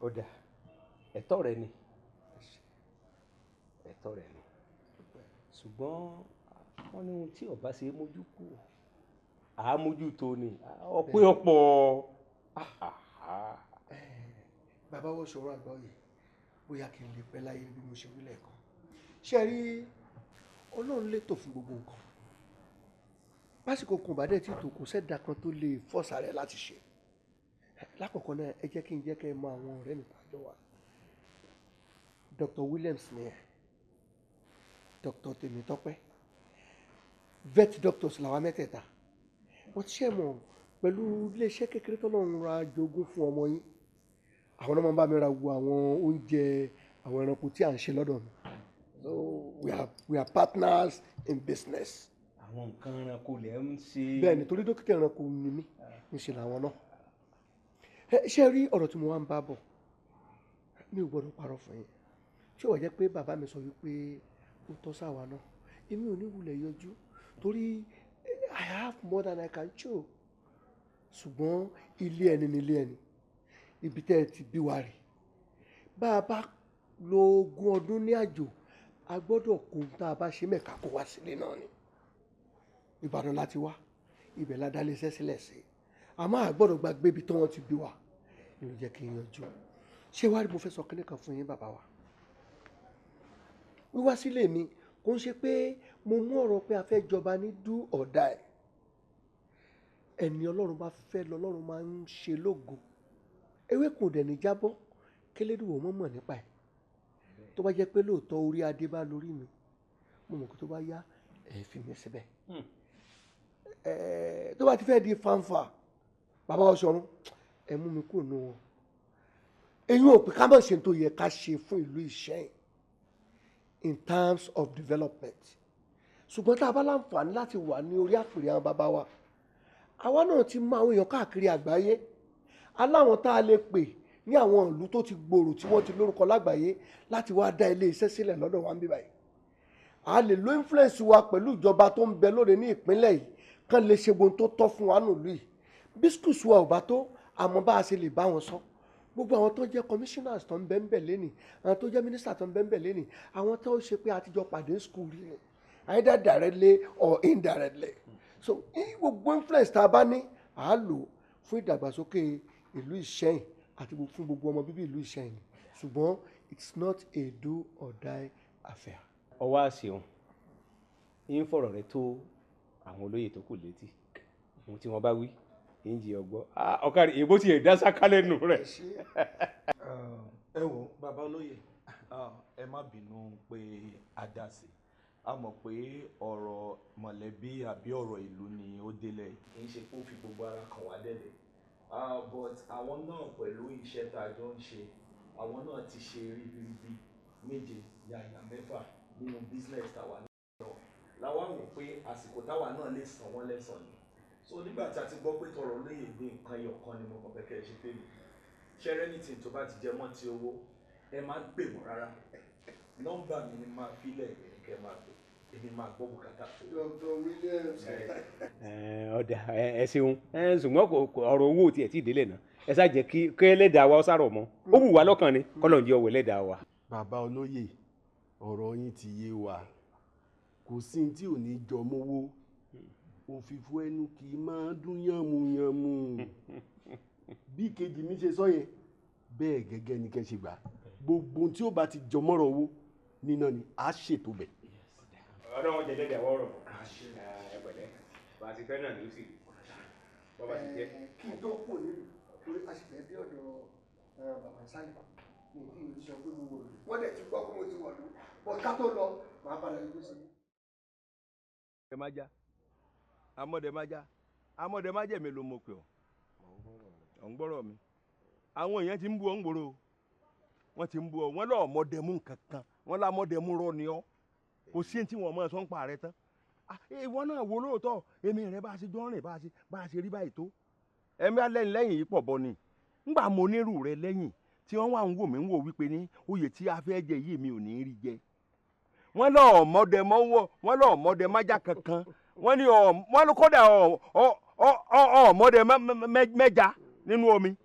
ó dà ẹ̀tọ́ rẹ ni ẹ̀tọ́ rẹ ni ṣùgbọ́n wọ́n ní ohun tí ọba ṣe mójú kú àmójútó ni ọpẹ́ ọ̀pọ̀. bàbá wo Ṣọ̀ún àgbáyé bóyá kí n lè pẹ́ láyé bí mo ṣe wí lẹ́ẹ̀kan ṣe rí Ọlọ́run létò fún gbogbo nǹkan lásìkò kan bá dẹ̀ tí tò kò sẹ́dá kan tó lè fọ́sà rẹ̀ láti ṣe lákọ̀ọ́kọ́ náà ẹ jẹ́ kí n jẹ́ kẹ́ ẹ mọ àwọn ọ̀rẹ́ mi tàjọ wa Dr. Williams ni ẹ Dr. Tèmítọ́pẹ́ vet doctors làwa mẹ́tẹ̀ẹ̀ta wọ́n ti ṣe mọ̀ pẹ̀lú iléeṣẹ́ kékeré tó lọ́run ra jogún fún ọmọ yín àwọn náà máa ń bá mi ra wo àwọn oúnjẹ àwọn ẹranko tí à ń ṣe lọ́dọ̀ mi so we are partners in business. àwọn nǹkan ẹranko lè ń ṣe. bẹ́ẹ̀ ni torí dókítà ẹranko ni mí ń ṣe làwọn náà ṣé rí ọ̀rọ̀ tí mo wá ń bá bọ̀ mi ò gbọ́dọ̀ parọ́ fún yín ṣé wàá jẹ́ pé bàbá mi sọ wípé ó tọ́ sáwa náà èmi ò ní wulẹ̀ yọjú torí I have more than I can chew ṣùgbọ́n ilé ẹni ni ilé ẹni ibi tẹ́ ẹ ti bí wa rè bá a bá lo ogún ọdún ní àjò a gbọ́dọ̀ kó tá a bá ṣe mẹ́ka kó wá sílé náà ni Ìbàdàn láti wá ibẹ̀ la dálé iṣẹ́ sílẹ̀ sí àmọ́ a gbọ́dọ̀ gbàgbé ibi tí wọ́n ti bí wa ni ló jẹ́ kí n yanjú ṣé wàá rí mo fẹ́ sọ kíní kan fún yín bàbá wa wíwá sílé mi kò ń ṣe pé mo mú ọ̀rọ̀ pé a fẹ́ jọba ní do or die ẹni ọlọ́run bá fẹ́ lọ́lọ́run máa ń ṣe lógo ewé kò dẹ̀ ní jábọ́ kélédùwò mọ́ mọ̀ nípa ẹ̀ tó bá jẹ́ pé lóòótọ́ orí adé bá lórí mi mo mọ̀ kó tó bá yá ẹ̀ fi mi síbẹ̀ tó bá ti fẹ́ di fanfa bàbá Ọ̀ṣọ́run ẹ mú mi kúrò nù wọn èyí ò pé ká má ṣe tó yẹ ká ṣe fún ìlú Ìṣẹ́yìn in terms of development ṣùgbọ́n tá a bá láǹfààní láti wà ní orí àpèrè àwọn bàbá wa àwa náà ti mọ àwọn èèyàn káàkiri àgbáyé aláwọn tá a lè pè ní àwọn ìlú tó ti gbòòrò tí wọ́n ti lórúkọ lágbàáyé láti wá dá ilé iṣẹ́ sílẹ̀ lọ́dọ̀ wa ń bí báyìí a lè lo influence wa pẹ̀lú ìjọba tó ń bẹ lóde ní ìpínlẹ̀ yìí kán lè ṣe gbogbo tó tọ́ fún wa nílùú yìí bí schools wa ò bá tó àmọ́ bá a ṣe lè bá wọn sọ gbogbo àwọn tó jẹ́ commissioners tó ń bẹ ń bẹ lẹ́nì àwọn tó jẹ́ minister tó ń bẹ ń bẹ lẹ́nì àwọn tó ṣe pé àtijọ́ pàdé school rí ni either directly or indirectly so gbogbo influence tá a bá ní à á lò fún ìdàgbàsókè ìlú Ìṣẹ́yìn àti fún gbogbo ọmọ bíbí ìlú Ìṣẹ́yìn ṣùgbọ́n it's not a do or die affair. ọwọ́ àṣeun yín fọ̀rọ̀ rẹ tó àwọn olóyè tó kù létí ohun tí wọ́n bá wí yín jí ọgbọ́ ọ̀kárí èbó ti ẹ̀dá sákálẹ̀ nù rẹ̀. ẹ wo bàbá olóyè ẹ má bínú pé a dá sí a mọ̀ pé ọ̀rọ̀ mọ̀lẹ́bí àbí ọ̀rọ̀ ìlú ni ó délẹ̀ kì í ṣe kó fi gbogbo ara kàn wá délẹ̀ but àwọn náà pẹ̀lú iṣẹ́ tá a jọ ń ṣe àwọn náà ti ṣe ribiribi méje yàyà mẹ́fà nínú business tàwa náà làwọn wò pé àsìkò táwa náà lè san wọ́n lẹ́san ni so nígbà tí a ti gbọ́ pé tọrọ lóye ní nǹkan ẹyọ kan ni mo kàn fẹ́ kẹ́ ẹ ṣe pé mi ṣẹ́rẹ́nìtì tó bá ti jẹ mọ́ ti owó ẹ má gbè wọ́n rárá nọ́mbà mi ni máa fílẹ̀ ìrìn kẹ́ máa gbé èmi máa gbọ́ bùkátà tó. Dr. Williams. ọ̀dà ẹ ṣeun ṣùgbọ́n ọ̀rọ̀ owó tiẹ̀ tí ì délẹ̀ náà ẹ ṣáà jẹ́ kí ẹlẹ́dàá wa ó sàrọ̀ mọ́ ó wù wá lọ́kàn ni kọ́lọ̀ ń jẹ́ ọwọ́ ẹlẹ́dàá wa. bàbá olóyè ọ̀rọ̀ yín ti yé wa kò sí ní tí ò ní jọ mówó òfìfo ẹnu kì í máa dún yánmuyánmu bí kejì mi ṣe sọ yẹn bẹ́ẹ̀ gẹ́gẹ́ ni kẹ́ ṣe gbà gbogbo tí ó bá ti jọ mọ́rọ̀ owó níná ni a ṣètò bẹ̀. ọ̀dọ́ wọn jẹ́ lẹ́dàá wọ́ọ̀rọ̀ ẹ pẹ̀lẹ́ bá a ti fẹ́ náà ní ó sì bọ́ bá ti jẹ́. kí n tó kù nílùú torí a sì fẹ́ dé ọ̀dọ̀ bàbá sálẹ̀ ní ìdí ìlú sọ pé mo wò lù wọ́n dẹ̀ ti gbọ́ pé mo ti wọ̀ lù bọ́ ká tó lọ màá padà yọjú sí i. amọ̀dẹ̀májà mi ló mọ̀ pé ọ̀ ń gbọ́rọ̀ mi àwọn èèyàn ti ń bú ọ ń gbòòrò wọ́n ti ń bú ọ wọ́n lọ́ọ́ mọ̀dẹ̀mú nǹkan kan wọ́n lá mọ̀dẹ̀mú rọ ni ọ́ kò sí ẹni tí wọ́n mọ̀ ẹ́ sọ ń pa rẹ tán ìwọ náà wo lóòótọ́ èmi rẹ bá a ṣe jọ rìn bá a ṣe rí báyìí tó ẹ̀mí alẹ́ lẹ́yìn yìí pọ̀ bọ́ ni ńgbà mo nírú rẹ lẹ́yìn tí wọ́n wà ń wò mí ń wò wípé ní oyè tí a fẹ́ jẹ yìí mi ò ní rí jẹ wọ́n lọ́ọ́ mọ̀dẹ̀májà kankan wọ́n ní wọ́n kódà ọmọdé mẹ́ja nínú omi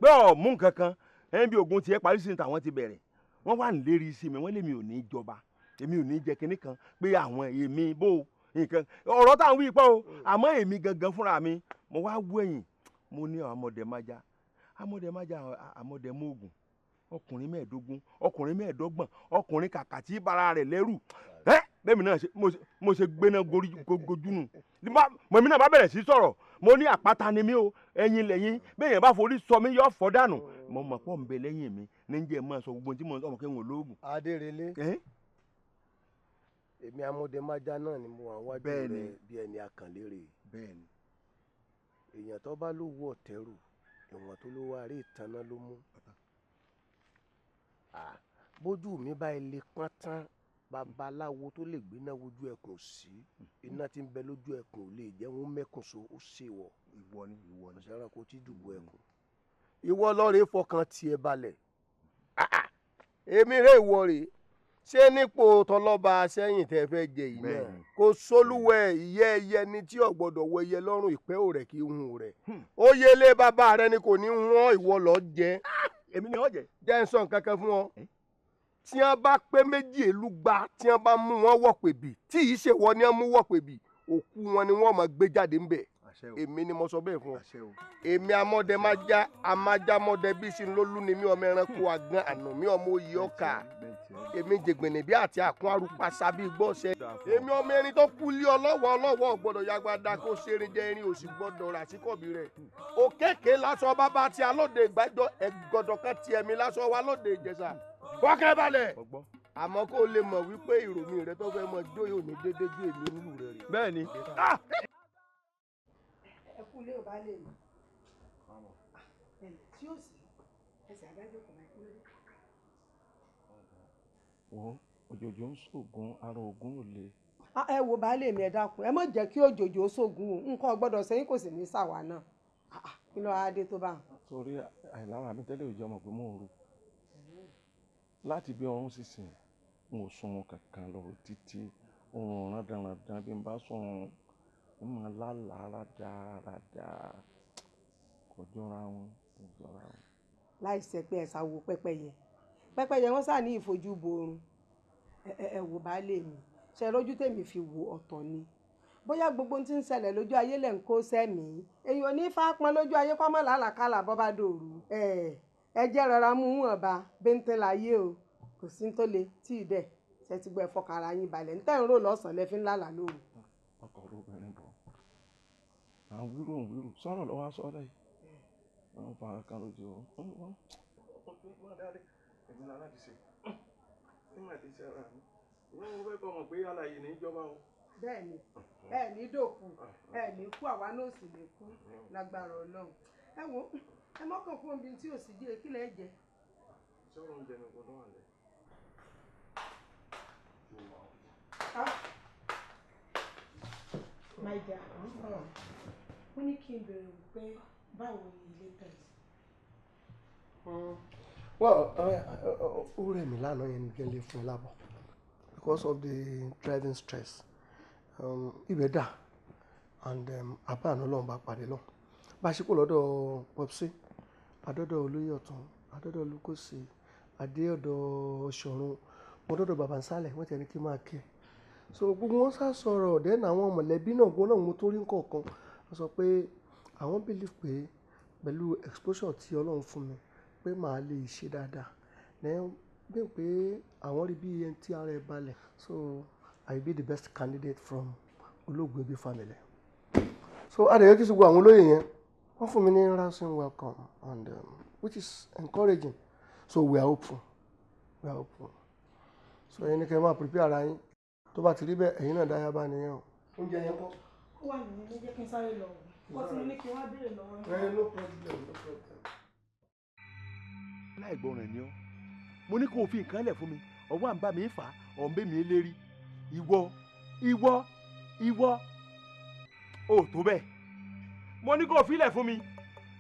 pé ọmú nǹkan kan ẹni bí ogun tiẹ̀ parí sí ní tàwọn ti bẹ̀rẹ̀ wọ́n wà ní lérí sí mi wọ́n lèmi ò ní jọba èmi ò ní jẹ kinní kan pé àwọn èmi bó nǹkan ọ̀rọ̀ táwọn wí pọ̀ o àmọ́ èmi gangan fúnra mi mo wá wú ẹ̀yìn mo ní amọ̀dẹ̀májà amọ̀dẹ̀mógún ọkùnrin mẹ́ẹ̀ẹ́dógún ọkùnrin mẹ́ẹ̀ẹ́dọ́gbọ̀n ọkùnrin kàkà tí bara rẹ̀ lẹ́rù bẹ́ẹ̀mi náà mo ṣe gbéná gojúnu mọ̀mí náà bá bẹ̀rẹ̀ sí sọ̀rọ̀ mo ní àpáta ni mí o ẹ̀yin lẹ́yìn bẹ́ẹ̀ yẹn bá forí sọ mí yọ fọ́ dànù mo mọ̀ pọ̀ ń bẹ lẹ́yìn mi ní jẹ́ mọ́ sọ gbogbo tí mo ń sọ̀rọ̀ kéwọn olóògùn. Adérelé èmi amọ̀dẹ̀májà náà ni mo wà wájú rẹ bí ẹni akànlérè èèyàn tó bá lówó ọ̀tẹ́rù ìwọ̀n tó lówó àárẹ̀ ìtaná ló mú bójú mi bá ilé pọ́n tán babaláwo tó lè gbéná wojú ẹkùn sí iná tí ń bẹ lójú ẹkùn ò lè jẹ́ wọn mẹ́kùn so ó ṣe wọ̀ ìwọ ni ọ̀sẹ̀ràn kò tí dùbò ẹkùn ìwọ lọ́ọ̀rẹ́ fọkàn tiẹ̀ balẹ̀ èmi rẹ̀ ìwọ rẹ̀ ṣé nípò tọlọ́ba sẹ́yìn tẹ́ fẹ́ jẹ yìí náà kò sólúwẹ̀ ìyẹ́ ẹyẹ ni tí ò gbọ́dọ̀ wọ ẹyẹ lọ́rùn ìpẹ́ ò rẹ̀ kí ń hun rẹ̀ ó yẹlé bàbá rẹ ni kò ní wọ́n ìwọ lọ́ọ́ jẹ èmi ni wọ́n jẹ jẹ́ ń sọ nǹkan kan fún ọ tí wọ́n bá pé méjì èlúgba tí wọ́n bá mú wọn wọ̀pẹ̀ bì tí yìí ṣe wọ́n ní wọ́n mú wọ̀pẹ̀ bì òkú wọn ni wọ́n máa gbé jáde ńbẹ̀ èmi ni mo sọ bẹ́ẹ̀ fún ọ èmi amọdẹ máa já amájámọdẹ bí sin lólú ni mi ọmọ ẹranko àgàn àná mi ọmọ oyè ọkà èmi jègbènè bí àti àkún arúpasá bí gbọ́sẹ̀ èmi ọmọ erin tó kú lé ọlọ́wọ́ gbọ́dọ̀ yagbada kó ṣerin jẹ erin òsì gbọ́dọ̀ rà sí kọ̀bí rẹ̀ òkèké lásọ bàbá tí alóde ìgbàjọ ẹ̀gọ́dọ̀ kan tiẹ̀ mi lásọ wa lóde Ìjẹ̀ṣà wákẹ́ balẹ̀ àmọ́ kó o lè mọ̀ wípé ìròmí rẹ tó fẹ́ mọ jóyè òní dédé ju èmi nínú rẹ rè. bẹ́ẹ̀ ni. ẹ kú lé ọba lè mọ tí ó sì ẹsẹ̀ adájọ́ kò máa kú lé. wo òjòjò ń ṣògùn ara ògùn ò le. ẹ wo baálé mi ẹ dákun ẹ má jẹ́ kí òjòjò ṣògùn o nǹkan gbọ́dọ̀ sẹ́yìn kò sì ní sàwà náà kí ló adé tó bá. torí àìlára mi tẹ́lẹ̀ ìjọ mọ̀ pé mò ń ro láti bí ọrùn sísìn n ò sun kankan lọ títí oorun rádaràdà bí n bá sùn n máa lálàá rádaràdà kò jọra wọn. láìsẹ pé ẹ̀sà wo pẹ́pẹ́yẹ wọ́n sà ní ìfojú borun ẹ wò baálé mi ṣe lójú tèmi fi wo ọ̀tọ̀ ni bóyá gbogbo tí ń ṣẹlẹ̀ lójú ayé lẹ̀ ń kó sẹ́mi èyí ò ní fápọn lójú ayé kọ́ mọ́ làálàkàlà bọ́ bá dòru ẹ jẹ́ rọra mú wọn bá bẹ́ńtẹ́ láyé o kò sí tó le tí ì dẹ̀ ṣe ti gbọ́ ẹ̀fọ́ kara yín balẹ̀ ń tẹ́ ń rò lọ́sàn-án lẹ́fí ńlá là lóru. ọkọ̀ olóbìnrin bọ̀ àwọn wíru sọ̀rọ̀ lọ́wọ́ sọ́ọ́lẹ̀ yìí wọ́n fa kan lójú o. wọ́n dáre èmi lára ti ṣe nígbà tí ṣe ara mi wọ́n fẹ́ kọ́ mọ̀ pé àlàyé ní ìjọba o. bẹ́ẹ̀ni ẹ ní dòkú ẹ ní kú àwa náà sì lè kú lágbára Ọlọ́run ẹ wo ẹ mọ́kàn fún omi tí ò sì díẹ̀ kí lẹ jẹ. sọ̀rọ̀ oúnjẹ mi kò dánwà lẹ. Maija wọ́n ní kí n bèrè wípé báwo ni ilé tẹ̀sí. ó rẹ̀ mí lánàá yẹn ní gẹ́lẹ́ fún ẹ lábọ̀ because of the driving stress ibẹ̀ dà and àbá àná lọ́n bá pàdé lọ bá a ṣe kó lọ́dọ̀ Popsi adọ́dọ̀ olóyè ọ̀tún adọ́dọ̀ Lukosi adé ọ̀dọ̀ Ṣọ̀run mo dọ́dọ̀ bàbá nsálẹ̀ wọ́n ti ẹni kí n máa kí ẹ so gbogbo wọn sá sọ̀rọ̀ then àwọn mọ̀lẹ́bí náà gbọ́n náà mo tó rí nǹkan wọ́n sọ pé àwọn believe pé pẹ̀lú exposure tí Ọlọ́run fún mi pé màá lè ṣe dáadáa then bí pé àwọn rí bí ẹni tí ara ẹ balẹ̀ so I will be the best candidate from Olóògbébí family so adẹ̀yẹ kí sùgbọ́n àwọn olóyè yẹn wọ́n fún mi ní rousing welcome and which is encouraging so we are hopeful so ẹni kẹ́ máa prepare ara yín tó bá ti rí bẹ́ẹ̀ ẹ̀yin náà dáyà bá nìyẹn o. oúnjẹ yẹn kọ́. ó wà nínú ilé jẹ́ kí n sáré lọ kó tí mo ní kí wọ́n á béèrè lọ́wọ́. no problem. láìgbọràn ni ọ́ mo ní kó o fi nǹkan lẹ̀ fún mi ọwọ́ à ń bá mi fà á ọ̀ ń bẹ́ mi lérí ìwọ ò tó bẹ́ẹ̀ mo ní kó o filẹ̀ fún mi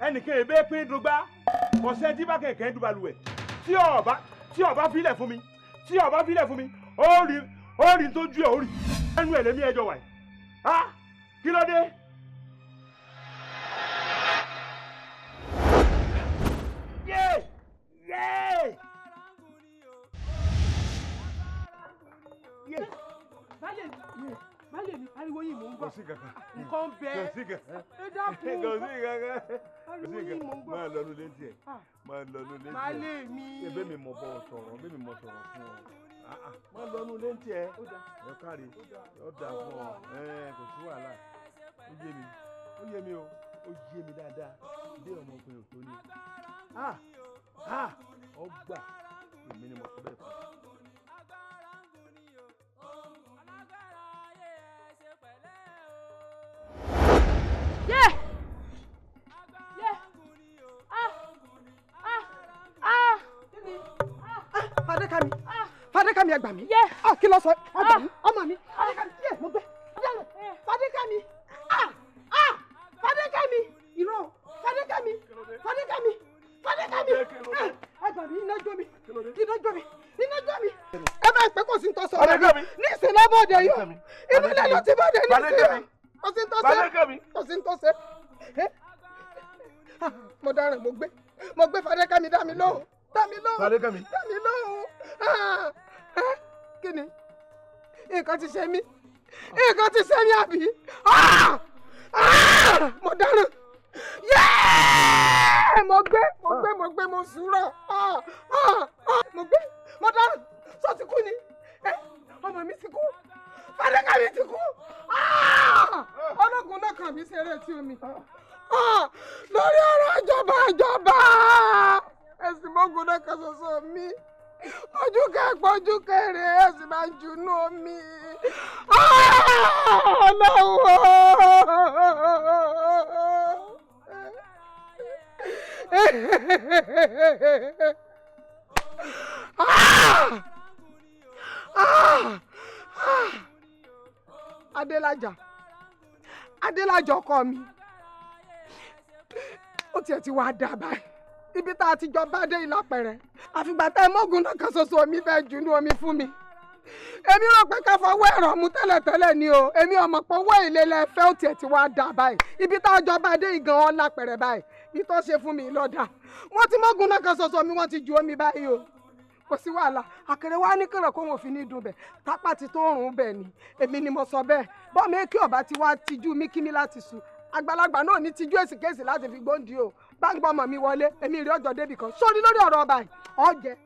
ẹnìkan èbé pín dùgbà ọ̀sẹ̀ tí bá kẹ̀kẹ́ dùbàlùwẹ̀ tí ọba filẹ̀ fún mi ó rí tó ju ẹ̀ ó rí ẹnu ẹ̀ lẹ́mí ẹjọ́ wà yìí kí ló dé. Bálẹ̀ mi ariwo yìí mò ń gbọ́. Kò sí kankan. Nǹkan bẹ́ẹ̀. Kò sí kankan. Ẹ dákun. Kò sí kankan. Ariwo yìí mò ń gbọ́. Máa lọ nulẹ̀ tiẹ̀. Máa lọ nulẹ̀ tiẹ̀. Bálẹ̀ mi. Ebe mi mọ̀ bọ̀ sọ̀rọ̀, ebe mi mọ̀ sọ̀rọ̀ fún ọ. Máa lọ nulẹ̀ tiẹ̀. Ẹ káre, ó dà fún ọ. Kò sí wàhálà. Ó yé mi o, ó yé mi dáadáa. Ilé ọmọkùnrin ò tó ní. Ọ gbà, èmi ni mo sọ bẹ́ẹ̀ fún ọ. Fadékàmí ẹgbà mí. Kí ló sọ? Ẹgbà mí, ọmọ mi. Fadékàmí, mo gbé. Fadékàmí. Fadékàmí. Irọ́. Fadékàmí. Ẹgbà mí, iná jó mi. Ẹ bá pẹ́ kò sí ń tọ́sọ. Ní ìsìn lọ́bọ̀dé yìí. Inú ilé ló ti bọ́dé ní ìsìn. Kò sí ń tọ́sẹ̀. Mo dáràn, mo gbé. Fadékàmí dá mi lóhùn. Fadékàmí. Dá mi lóhùn. Kí ni? Nǹkan ti ṣe mí àbí? mo dáràn mo sùúrọ̀ mo gbé mo dáràn sọ ti kú ni ọmọ mi ti kú fàdákà mi ti kú ọlọ́gun náà kàn mí ṣeré tí omi lórí ọ̀rọ̀ ìjọba ẹ̀sìn mọ́gun náà kan ṣoṣo mi ojú kẹ́pọ̀ ojú kéré ẹ̀sìn máa ń junú omi Adélájà ọkọ mi ó tiẹ̀ ti wá dà báyìí ibi tá a ti jọ bá dé ìlápẹ̀rẹ̀ àfìgbà tá ẹ mọ́gun náà kan ṣoṣo mi fẹ́ junú omi fún mi èmi rò pé ká fọwọ́ ẹ̀rọ mú tẹ́lẹ̀tẹ́lẹ̀ ni o èmi ọmọ pọ̀ owó èlé lẹ́fẹ́ ó tiẹ̀ ti wá dà báyìí ibi tá a jọ bá dé ìgan ọ́ lápẹ̀rẹ̀ báyìí bí tó ṣe fún mi lọ́dà wọ́n ti mọ́gun náà kan ṣoṣo mi wọ́n ti ju omi báyìí o kò sí wàhálà àkèrè wa ní kẹrẹ kó wọn fi ní dùn bẹ tápá ti tó rùn bẹ ni èmi ni mo sọ bẹ́ẹ̀ bọ́ọ̀mù èkì ọ̀bá ti wá tijú mí kí mi láti sùn àgbàlagbà náà ní tijú èsì kéèsì láti fi gbóǹdì o gbàǹgbọ́ ọmọ mi wọlé èmi rí ọjọ́ débì kan sórí lórí ọ̀rọ̀ ọba yìí ọ̀jẹ̀.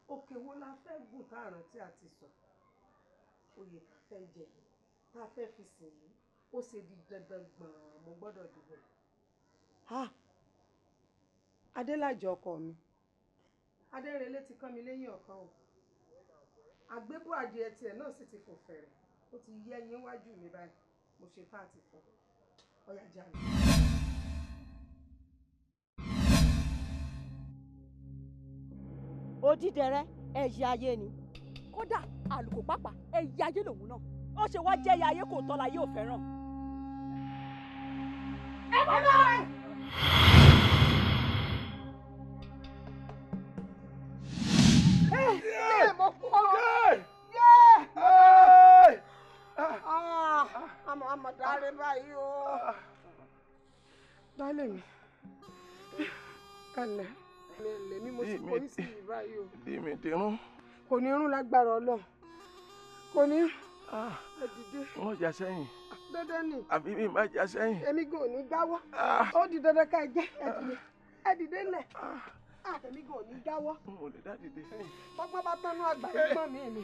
Òkè wo la fẹ́ gùn táàrùn tí a ti sọ oyè tá fẹ́ jẹ tá fẹ́ fi sìn yìí ó ṣe di dandan gbọ̀n mo gbọ́dọ̀ dìbò. Adélájà ọkọ mi Adérelé ti kán mi lẹ́yìn ọ̀kan o àgbébọ̀ adìẹ tiẹ̀ náà sì ti fò fẹ̀rẹ̀ ó ti yẹ ẹyin wájú mi báyìí mo ṣe tá àti fọ ọyà jáde. Odídẹrẹ́ ẹyẹ ayé ni kódà àlùkò pápá ẹyẹ ayé lòun náà ó ṣe wá jẹ́ ẹyẹ ayé kò tọ́ la yóò fẹ́ràn. ẹ bá bá àmọ̀dáre báyìí o. Baálé mi ẹ̀lẹ́ lèmi mo sì kóyí sí yìí báyìí o. Bí mi ti rún. Kò ní rún lágbára Ọlọ́run. Kò ní. Ẹ dìde. Wọ́n jà sẹ́yìn. Dandan ni. Àbí mi má jà sẹ́yìn. Èmi gan ò ní jáwọ́. Ó di dandan ká ẹ jẹ́ ẹ dìde lẹ̀. Èmi gan ò ní jáwọ́. Mo lè dá dìde. Tọ́gbọ́n bá tánú àgbà ẹgbọ́n mi ni.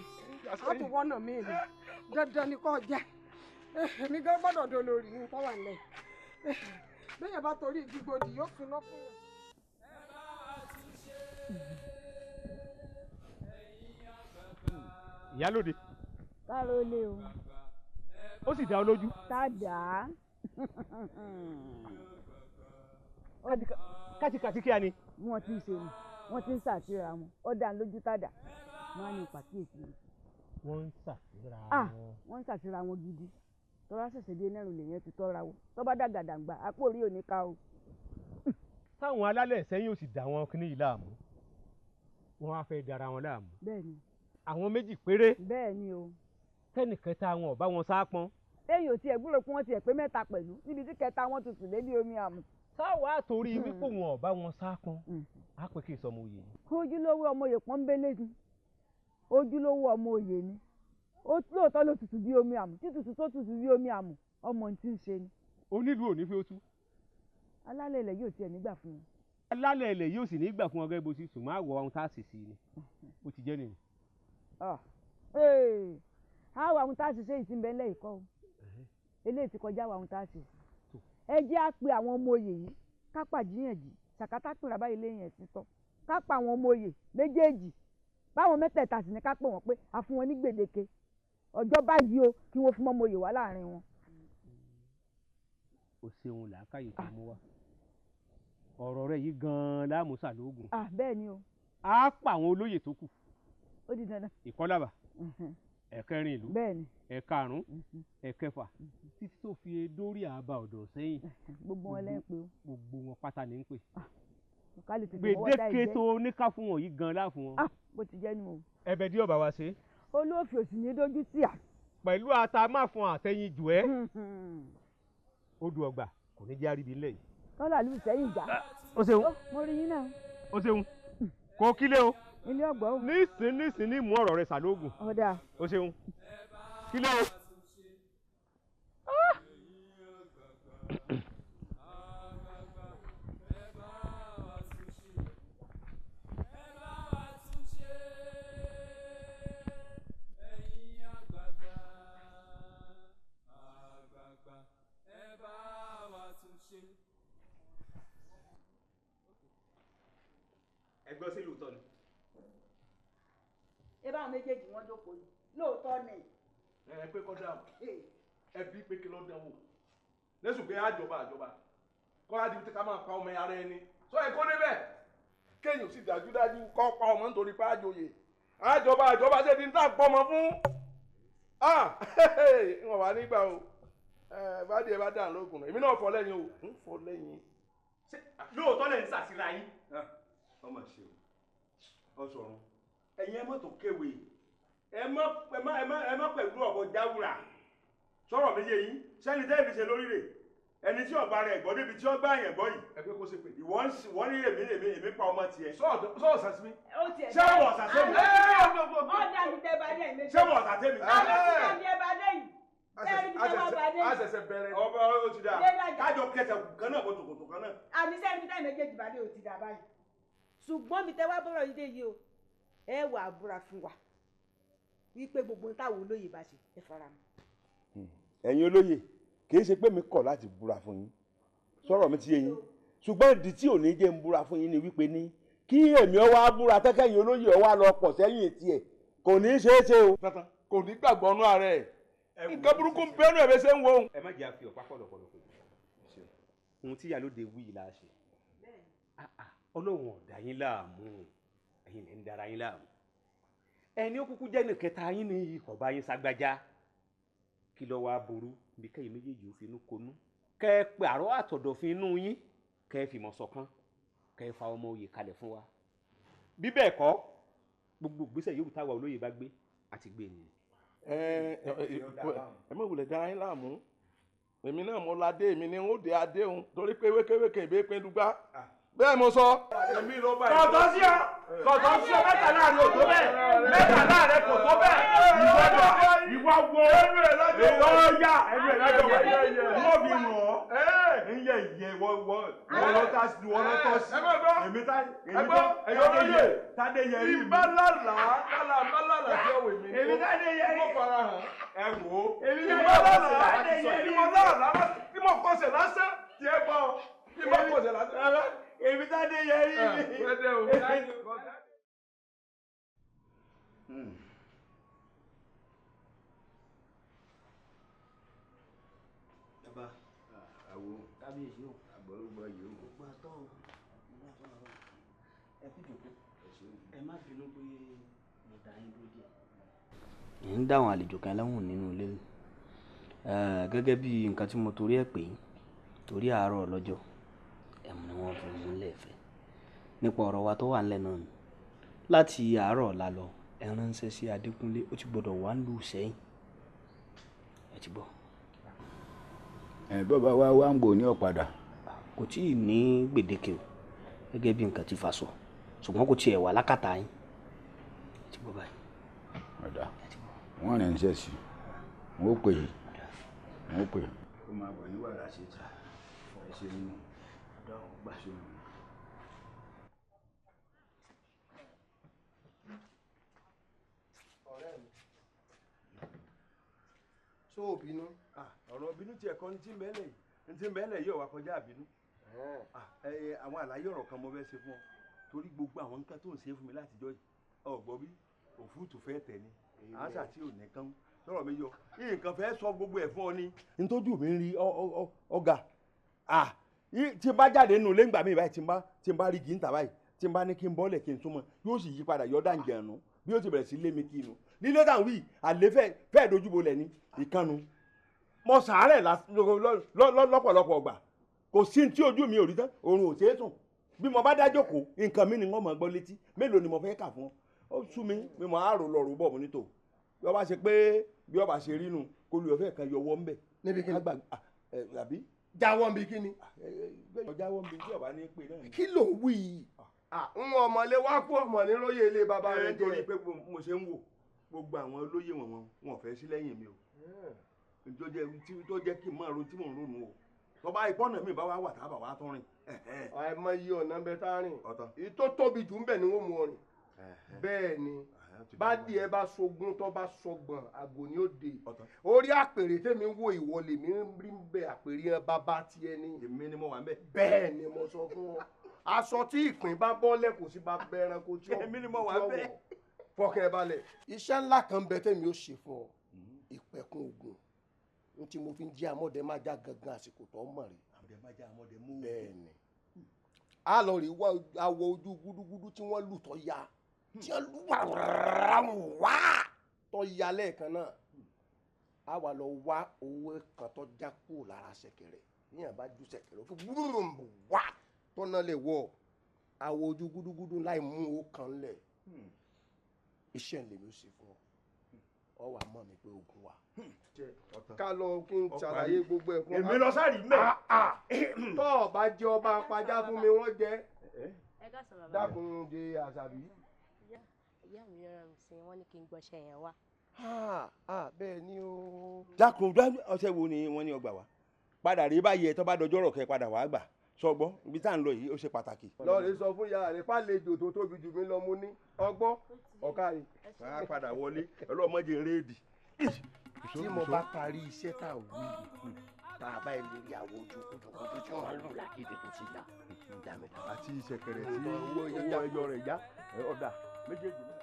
A tún wọ́nà mi ni. Dandan ni kò jẹ́. Èmi gan gbọ́dọ̀ dolórí ní tọ́wà lẹ̀. Bẹ́ẹ̀ bá torí ìdígbòdì yóò fi ná fún yàn. Ìyálóde. Kárólé o. Ó sì dá ọ lójú. Tádà. Kàtìkàtì kí a ni. Wọ́n ti ń ṣe ni, wọ́n ti ń ṣàtìra wọn, ó dá lójú tádà. Wọ́n á ní ìpàkíyèsí rẹ̀. Wọ́n ń ṣàtìra wọn. Wọ́n ń ṣàtìra wọn gidi. Tọ́lá ṣẹ̀ṣẹ̀ dé nẹ́rù lèyẹn ti tọ́ra wọ. Tọ́ bá dàgàdàgbà, àpò orí ò ní ká o. Táwọn alálẹ̀ sẹ́yìn ò sì dá wọn kíní yìí láàmú. Wọ́n á fẹ́ dara wọn láàmú. Bẹ́ẹ̀ni. Àwọn méjì péré. Bẹ́ẹ̀ni o. Tẹ́nìkẹta wọn ò bá wọn sápọn. lẹ́yìn ò tiẹ̀ gbúrò pé wọ́n tiẹ̀ pé mẹ́ta pẹ̀lú níbi tí kẹta wọn tutù lé bí omi àmù. sáwọ́ àtòrí wípé wọn ò bá wọn sá kan á pé kí n sọmọ òye ni. ojúlówó ọmọ òye pọ́nbélé ni ojúlówó ọmọ òye ni ó lóòótọ́ ló tutù bí omi àmù títutù tó tutù bí omi àmù ọmọ tí ń ṣe ni. onílù ò ní fi ó tú. alálẹ̀ ilẹ̀ yóò tiẹ̀ nígbà fún wọn. alálẹ̀ ilẹ̀ yóò sì nígbà fún ọgẹ́ bó ti sùn máa wọ ohun tá a sì sí ni ó ti jẹ́ nìyí. àwọn ohun tá a sì ṣe ìsìn bẹ́ẹ̀ lẹ́yìn kọ́ o eléyìí ti kọjá àwọn ohun tá a ṣe. ẹ jẹ́ á pe àwọn ọmọ oyè yìí ká pàjíyànjú ṣàkátà pèrè àbáyé lẹ́yìn ẹ̀sìn tán ká pa àwọn ọmọ oyè méjèèjì báwọn mẹ́tẹ̀ẹ̀ta sì ní ká pè wọ́n pé a fún wọn ní gbèdéke ọjọ́ báyìí o kí wọ́n fi mọ́ ọmọ oyè wá láàrin wọn. o ṣeun làákàyè tó mú wa ọ̀rọ̀ rẹ̀ yìí gan-an láàmúsà lóògùn. bẹ́ẹ̀ ni o. a pa àwọn olóyè tó kù. ó di dandan. ìkọlábà ẹ̀kẹrin ìlú bẹ́ẹ̀ni ẹ̀karùn ẹ̀kẹfà títí tó fi dórí àbá ọ̀dọ̀ sẹ́yìn. gbogbo wọn lẹ́ ń pè ó. gbogbo wọn pátá ní ń pè. gbèdéke tó níká fún wọn yìí gan-an láàfún wọn. bó ti jẹ́ nu o. ẹ̀bẹ̀ dí ọba wa ṣe. olóòfin òsì ní dójú tì à. pẹ̀lú ata máa fún àtẹ̀yìn jù ẹ́. odò ọgbà kò ní jẹ́ àríbi ńlẹ̀ yìí. tọ́lá lù sẹ́yìn ìjà. o ṣeun. mo rí yín náà. o ṣeun. kò kílé o. ilé ọgbà o. nísìn ní mú ọ̀rọ̀ rẹ sàlóògùn. ọ̀dà. o ṣeun. kílé o. ẹgbẹ́ sí lóòótọ́ ni. ẹ bá àwọn méjèèjì wọn jókòó yìí lóòótọ́ ni. ẹ pé kọ́ dáhùn ẹ bí pé kí ló dánwò lẹ́sùn pé àjọba kọ́ á di tí ká máa pa ọmọ ara ẹni sọ ẹ kó débẹ̀ kéèyàn sì dájúdájú kọ́ pa ọmọ nítorí pé àjòyè àjọba ṣe ti ń tà pọ̀ ọmọ fún wọn wà nígbà o bá díẹ̀ bá dà lóògùn náà èmi náà fọ lẹ́yìn o ń fọ lẹ́yìn. lóòótọ́ lẹ̀ ń ṣàṣìra yín. ọmọ ṣe o ọsọrun ẹ̀yin ẹ mọ tó kéwèé ẹ mọ pẹ̀lú ọbọ jáwúrà sọ̀rọ̀ mi yé yín sẹ́ni tẹ́lẹ̀ fi ṣe lórí rẹ̀ ẹni tí ọba rẹ̀ gbọ́ débi tí ó gbá yẹn gbọ́ yìí ẹgbẹ́ kó ṣe pé ìwọ ní èmi pa ọmọ tiẹ̀ sọ́ọ̀ sàṣí mi ṣé wọ́n ọ̀sàṣẹ́ mi ọ̀dà mi tẹ́ bá dé mi. ṣé wọ́n ọ̀sàṣẹ́ mi. àwọn tí wọ́n bá dé yìí. àṣẹ̀ṣẹ̀ bẹ̀rẹ̀ ọba ó ti dà kájọ kẹsẹ̀ kan náà kòtòkòtò kan náà. àmì sẹ́ni tí táyì méjèèjì bá dé ò ti dà báyìí. ṣùgbọ́n mi tẹ́ wá bọ́rọ̀ yìí dé yìí o ẹ wà á búra fún wa wípé gbogbo táwọn olóyè bá ṣe ẹ fara mọ́. ẹ̀yin olóyè kì í ṣe pé mi kọ̀ láti búra fún yín sọ̀rọ̀ mi ti yé yín ṣùgbọ́n ìdí tí ò ní jẹ́ ń búra fún yín ni wípé ní kí èmi ọwọ́ á búra tẹ́kẹ̀yìn olóyè ọwọ́ á lọ pọ̀ sẹ́yìn tiẹ̀ kò ní í ṣeé ṣe o. kò ní gbàgbọ́ ọ̀nù ààrẹ nǹkan burúkú ń bẹ́nu ẹ̀ bẹ́ẹ̀ ṣe ń wo. ẹ má jẹ́ àfi ọ̀pá pọ̀lọpọ̀lọ pé ohun tí ìyálóde wí yìí la ṣe ọlọ́run ọ̀dà yín láàmú ẹ̀yin lẹ́ ń dara yín láàmú ẹni ó kúkú jẹ́ nìkẹta yín ní ọba yín ságbájá kí ló wá burú bí kẹ́yìn méjèèjì ó fi inú konú kẹ́ ẹ pé àrọ́ àtọ̀dọ̀fin inú yín kẹ́ ẹ fìmọ̀ ṣọ̀kan kẹ́ ẹ fa ọmọ oyè kalẹ̀ fún wa bí bẹ́ẹ̀ kọ́ gbogbo ìgbésẹ̀ yòówù táwa olóyè bá gbé àti gbé nìyẹn. ẹ mọ̀ wùlẹ̀ dára yín láàmú èmi náà mo ládé èmi ni ó dé adéhùn torí pé wékéwéké ìbé pín dùgbà bẹ́ẹ̀ mo sọ. tọ̀tọ̀ sí ọ mẹ́ta láàrin ò tó bẹ́ẹ̀ mẹ́ta láàrin kò tó bẹ́ẹ̀ ìwọ wo ìwọ ya ẹnu ẹ̀ lájọ wáyé wọ́n fi ràn ọ́ ń yẹ ìyẹ wọ́n lọ́tà sí wọ́n lọ́tọ̀ sí èmi tádé tádé yẹ rí mi. ìbálàlà tí ó wè mí. èmi tádé yẹ rí mo fara hàn. ẹ wò ó. ìbálàlà tí mo kọsẹ̀ lásán tí ẹ bọ̀ tí mo kọsẹ̀ lásán. èmi tádé yẹ rí mi. kábíyèsí o àgbọ̀rúgbọ̀ yìí o. gbogbo àtọ́ ẹ kú jòkó ẹ má bínú pé mo dá yín dúró díẹ̀. ẹ̀ ń dáhùn àlejò kan lẹ́wọ̀n nínú ilé gẹ́gẹ́ bí nǹkan tí mo torí ẹ̀ pè é torí àárọ̀ lọ́jọ́ ẹ̀mú ni wọ́n fi mú lẹ́ẹ̀fẹ́ nípa ọ̀rọ̀ wa tó wà ńlẹ̀ náà ni láti àárọ̀ ọ̀la lọ ẹ ránṣẹ́ sí Adékúnlé ó ti gbọ́dọ̀ wá lù sẹ́yìn ẹ ti gbọ́ bàbá wa wá ń gbò ní ọ̀padà. kò tí ì ní gbèdéke o gẹ́gẹ́ bí nǹkan ti fa sọ ṣùgbọ́n kò tiẹ̀ wà lákàtà yín ti gbọ́ báyìí. ọ̀dà wọ́n rìn ṣẹ́ sí i wọ́n pè é wọ́n pè é. ó máa bọ̀ ní wàrà ṣe ta ẹ ṣe nínú ọ̀dà ọgbà ṣe nù. ọ̀rẹ́ mi ṣó o bínú. ọ̀rọ̀ bínú tiẹ̀ kọ́ ní tí ń bẹ́ẹ̀lẹ̀ yìí ní tí ń bẹ́ẹ̀lẹ̀ yìí ò wá kọjá àbínú. àwọn àlàyé ọ̀rọ̀ kan mo fẹ́ ṣe fún ọ torí gbogbo àwọn nǹkan tó ń ṣe fún mi látijọ́ yìí ọ̀gbọ́n bí òfúrútù fẹ́ tẹ̀ ni àṣà tí ò ní kán sọ̀rọ̀ mi yọ nǹkan fẹ́ sọ gbogbo ẹ̀ fún ọ ni. ntójú mi ń rí ọ̀gá tí n bá jáde nínú ilé ńgbà mi báyìí tí n bá rí gíńtà báyìí tí n bá ní kí n bọ́lẹ̀ kí n súnmọ́ yóò sì yí padà yọ dáǹjẹ̀nu bí ó ti bẹ̀rẹ̀ sí lé mi kí inú lílé táwọn wí àlè fẹ́ẹ̀ dojúbo lẹ̀ ní ìkànnù mo sàárẹ̀ lọ́pọ̀lọpọ̀ ọgbà kò sí tí ojú mi ò rí tán oorun ò ṣeé sùn bí mo bá dájọ́ kó nǹkan mi ni wọ́n mọ̀ gbọ́ létí mélòó ni mo fẹ́ kà fún ọ ó sú mi mi mọ̀ àárò lọ́rùú bọ̀ mo nítò bí ọba ṣe pé bí ọba ṣe rí nu kó lu ọ̀fẹ́ kan yọwọ́ ńbẹ̀. níbi kí ni àbí. jáwọ́ nbí kí ni. jáwọ́ nbí tí ọba ní pè náà. kí ló ń wí yìí. ń ọmọlé wá kú ọmọ ní lóye ilé bàbá rẹ jẹ. nítorí pé mo ṣe ń wò gbogbo àwọn olóyè wọn fẹ́ sí lẹ́yìn mi o tó jẹ́ kí n máa ronú tí mò ń ronú o tọba ìpọ́nà mi bá wà wà tábà wà tó rìn. àìmọ iye ọ̀nà bẹ tá a rìn ìtò tóbi jù ń bẹ̀ ni wọ́n mú ọ rìn bẹ́ẹ̀ ni bá díẹ̀ bá sogún tó bá sọgbọ̀n àgò ni ó de orí àpèrè tèmi wo ìwọlé mi rí ń bẹ àpèrè yẹn bàbá tiẹ̀ ni. èmi ni mo wà ń bẹ. bẹ́ẹ̀ ni mo sọ fún ọ aṣọ tí ìpín bá bọ́lẹ̀ kò sí bá bẹ̀rẹ̀ kò tí ó èmi ni mo wà ń bẹ. fọkàn ẹ balẹ̀ iṣẹ́ ńlá kan bẹ tèmi ó ṣe fún ọ ìpẹ̀kun ògùn n tí mo fi ń jí amọ̀dẹ má já gangan àsìkò tó mọ̀ rí. àmọ̀dẹ má já amọ̀dẹ mú. bẹ́ẹ̀ni a lọ rí awọ ojú gúdúgúdú tí wọ́n lù tó ya tí wọ́n lù wá tó ya lẹ́ẹ̀kan náà a wà lọ wá owó kan tó já kúrò lára ṣẹ̀kẹ̀rẹ̀ níyàn bá ju ṣẹ̀kẹ̀rẹ̀ ó fi gbúrúrú wá tó náà lè wọ awọ ojú gúdúgúdú láì mú owó kan lẹ̀ iṣẹ́ ń lè mi ó ṣe fún ọ wà mọ̀ mi pé ogun wà. ká lọ kí n ṣàlàyé gbogbo ẹ̀ fún. èmi lọ sáré mẹ́. tọ́ ọ bá jẹ́ ọba apájá fún mi wọ́n jẹ́. dákun de àṣàbí. ìyá mi rán mi sí wọn ní kí n gbọ́ṣẹ́ yẹn wá. bẹ́ẹ̀ ni o. dákun ọṣẹ wo ni wọ́n ní ọgbà wá padà rí báyìí ẹ tó bá dọjọ́ rọ̀ kẹ́ padà wá gbà sọgbọ́n ibi tá à ń lọ yìí ó ṣe pàtàkì. lọ́ọ̀rẹ́ sọ fún ìyá rẹ̀ pálejò tó tóbi jù mí lọ mú ní ọgbọ́n ọ̀ka yìí. wàá padà wọlé ọlọ́mọdé rédì. tí mo bá parí iṣẹ́ tá a wí tá a bá ilé ìyàwó ojú kùtùkùtù tí wọ́n lù lágídí tó ti dà dámẹ́ta. àti ìṣẹ̀kẹ̀rẹ̀ tí owó ẹyọ rẹ̀ já ọ̀dà méjèèjì náà.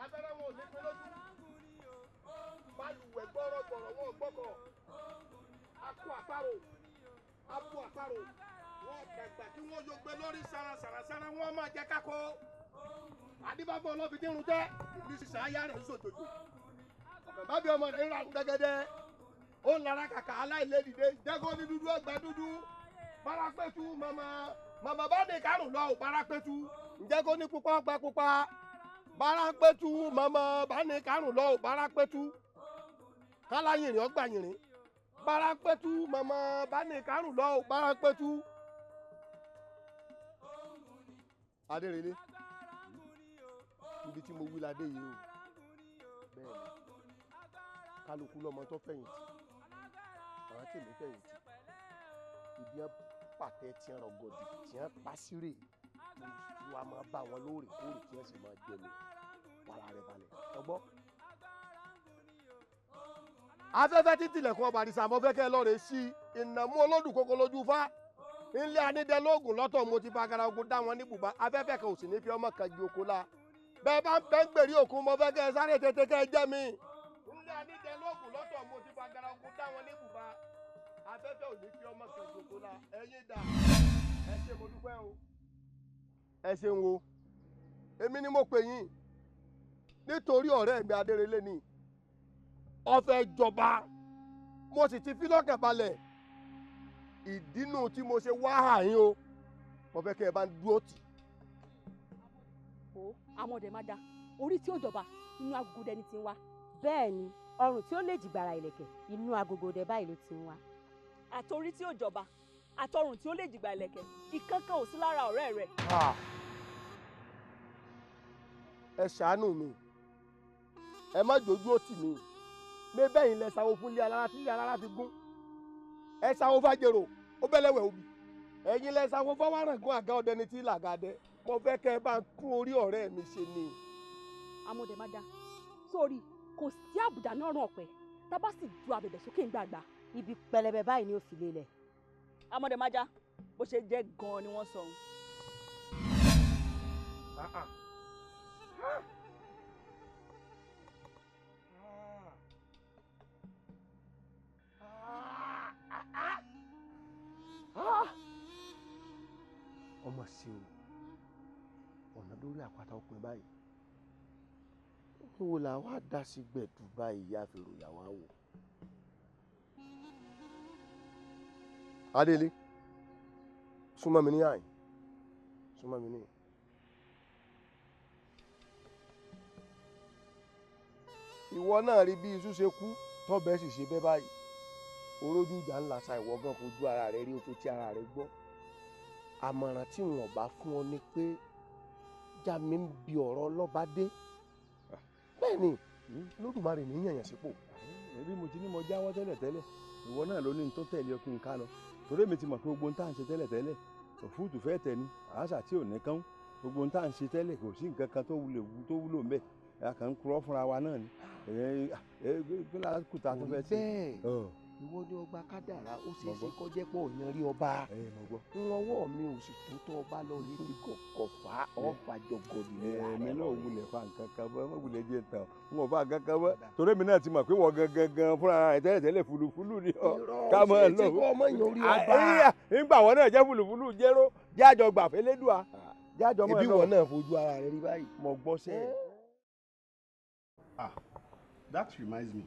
abẹ́rẹ́ wọn ò ní pé lójú balùwẹ̀ gbọ́rọ̀gbọ̀rọ̀ wọn ò gbọ́kọ̀ akọ àparò abo àparò wọn dàgbà kí wọ́n yóò gbé lórí sàràsàràsàrà wọn máa jẹ kákó adébáfọ́ ọlọ́fídírun tẹ́ ní sísá ayá rẹ̀ ń sòjòjò bàbí ọmọ rẹ̀ ń ra gbẹgẹdẹ ó ń lara kàkà aláìlédìde jẹ́kọ́ ní dúdú ọgbà dúdú barapẹ́tù màmá bá ní kárùn lọ ò barapẹ́tù ǹjẹ́ kó ní pupa ọgbà pupa barapẹ́tù màmá bá ní kárùn lọ ò barapẹ́tù káláyìnrìn ọgbà yìnrìn barapẹ́tù màmá bá ní kárùn lọ ò barapẹ́tù. adérelé ibi tí mo wí ládé yìí o bẹ́ẹ̀ ni kálukú lọmọ tó fẹ̀yìntì àwọn tèmi fẹ̀yìntì ibi wọn pàtẹ tí wọn rọgọdì tí wọn pàṣírè wọn máa bá wọn lóòrèkóòrè tí wọn sì máa jẹnu wàrà rẹ balẹ̀ ọgbọ́. afẹ́fẹ́ títìlẹ̀kùn ọba àdìsá mo fẹ́ kẹ́ ẹ lọ́ọ̀rẹ́ sí ìnàmú olódùn kókó lójú fá ilé anídẹ́lógún lọ́tọ̀ mo ti fagara ogun dá wọn ní bùbá afẹ́fẹ́ kan ò sì ní fi ọmọ kan ju oko la bẹ́ẹ̀ bá ń bẹ́ ń gbèrí òkun mo fẹ́ kẹ́ ẹ sáré tètè kẹ́ ẹ jẹ́ mi. ilé anídẹ́lógún lọ́tọ̀ mo ti fagara ogun dá wọn ní bùbá afẹ́fẹ́ ò ní fi ọmọ kan jòkó la ẹ̀yin dà ẹ ṣé mo dúpẹ́ o. ẹ ṣeun o èmi ni mo pè yín nítorí ọ̀rẹ́ mi Adérelé ni ó fẹ́ jọba mo sì ti fi lọ́kàn balẹ̀ ìdínú tí mo ṣe wá àyín o mo fẹ́ kẹ́ ẹ bá ń dúró tì. o amọ̀dé má da orí tí ó jọba inú agogo dẹni ti ń wá. bẹ́ẹ̀ ni ọrùn tí ó lè jìgbàrà ìlẹ̀kẹ̀ inú agogo dẹ báyìí ló ti ń wá. àtòrí tí ó jọba àtọrùn tí ó lè jìgbà ìlẹ̀kẹ̀ ìkankan ò sí lára ọ̀rẹ́ rẹ̀. ẹ ṣàánú mi ẹ má dojú òtì mi mi bẹ́yìn lẹ sanwó fún ilé alára tí ilé alára fi gún ẹ sanwó fàjèrò ó bẹ́lẹ̀wẹ̀ òbí ẹ̀yin lẹ sanwó fọwọ́ràngún àga ọdẹ ní tí làgàdẹ mo fẹ́ kẹ́ ẹ bá ń tún orí ọ̀rẹ́ mi ṣe ni. amọ̀dé má da sórí kò sí àbùdá náà ràn ọ̀pẹ tá a bá sì ju abẹ̀bẹ̀ sókè ń gbàgbà. ibi pẹlẹbẹ báyìí ni ó fi lélẹ̀. amọ̀dé má já bó ṣe jẹ́ gan-an ni wọ́n sọ. ọmọ sí o ọ̀nà lórí àpáta ọkùnrin báyìí wo la wá dá sí gbẹ̀dú báyìí yá fi ròyà wá wò. Adélé súnmọ́ mi ní àyìn súnmọ́ mi ní. ìwọ náà rí bí iṣu ṣe kú tọ́bẹ̀ sì ṣe bẹ́ báyìí orójú ìjà ńlá sa ìwọ gan fojú ara rẹ rí o fi ara rẹ gbọ́. àmọ̀ràn tí wọn bá fún ọ ni pé já mi ń bi ọ̀rọ̀ ọlọ́ba dé bẹ́ẹ̀ ni lódùmarè ní yànyàn sípò. ẹbí mo ti ní mo jáwọ́ tẹ́lẹ̀ ìwọ náà ló ní n tó tẹ̀lé ọ kí n ká lọ torí èmi ti mọ̀ pé gbogbo ohun tá à ń ṣe tẹ́lẹ̀ òfúùtù fẹ́ tẹ̀ ni àáṣà tí ò ní kán gbogbo ohun tá à ń ṣe tẹ́lẹ̀ kò sí nǹkan kan tó wúlò mbẹ́ a kàn ń kúrọ́ fúnra wa náà ni kí la kùtà tó fẹ́ bẹ́ẹ̀ ìwọ ni ọba kádàrá ó ṣe é ṣe kọjá pọ̀ ọ̀yàn rí ọba ńlọ́wọ́ mi ò sì tó tọ́ ọba lọ yìí ti kọ̀kọ̀ fà ọ̀fà jọgọ̀dì ní ààrẹ èmi náà wulẹ̀ fa nǹkan kan bọ́ ẹ má wulẹ̀ jẹ́ tán n ò fa nǹkan kan bọ́ torí èmi náà ti mọ̀ pé wọ́n gangan fúnra rẹ̀ tẹ́lẹ̀ fúlùfúlù ni ọ ká mọ́ ẹ lọ. nígbà wọn náà jẹ́ fúlùfúlù jẹ́rọ jájọ gbàfẹ́ lédùá jájọ mọ́ ẹ lọ. ibi wọn náà fojú ara rẹ rí báyìí. mo gbọ́ sẹ́. That reminds me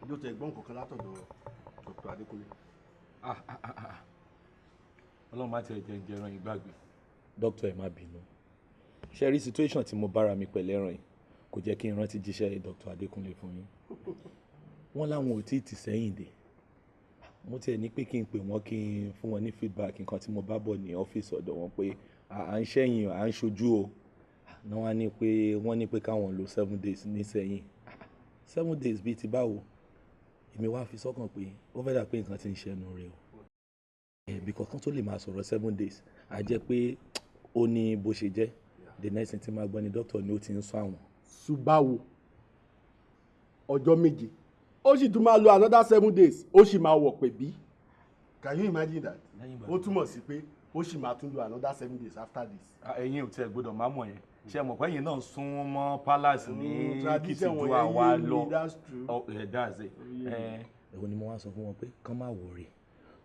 yóò tẹ gbọ́n kankan látọ̀dọ̀ Dr. Adékúnlé. Ọlọ́run má tiẹ̀ jẹ́ ìjẹran ìgbàgbé. Dókítà ẹ má bínú ṣe rí situation tí mo bára mi pẹ̀lú ẹran yìí kò jẹ́ kí n rántí jíṣẹ́ Dr. Adékúnlé fún yín. Wọ́n láwọn ò tí ì tì sẹ́yìn dé. Mo tiẹ̀ ní pé kí n pè wọ́n kí n fún wọn ní feedback nǹkan tí mo bá bọ̀ ní ọ́fíìsì ọ̀dọ̀ wọn pé à ń ṣẹ́yìn à ń ṣojú o. Náà wọ́n ní pé káwọn lo 7 days ní sẹ́yìn. 7 days bíi ti báwo èmi wá fi sọ́kàn pé ó fẹ́ dà pé nǹkan ti ń ṣẹnu rẹ o ẹ̀bí kankan tó lè máa sọ̀rọ̀ 7 days á jẹ́ pé ó ní bó ṣe jẹ́ the next thing tí máa gbọ́ ni doctor ni ó ti ń sọ àwọn. ṣùgbọ́n ọjọ́ méje ó sì tún máa lo another 7 days ó sì máa wọ̀ pé bí. Can you imagine that? ó túmọ̀ sí pé ó sì máa tún lo another 7 days after this. ẹ̀yin ò tiẹ̀ gbọ́dọ̀ máa mọ̀ yẹn ṣe mọ̀ pé ẹ̀yin náà sún mọ́ palace ní kìtìjú àwa lọ that's it. ẹ̀wọ̀n ni mo wá sọ fún wọn pé kán má worry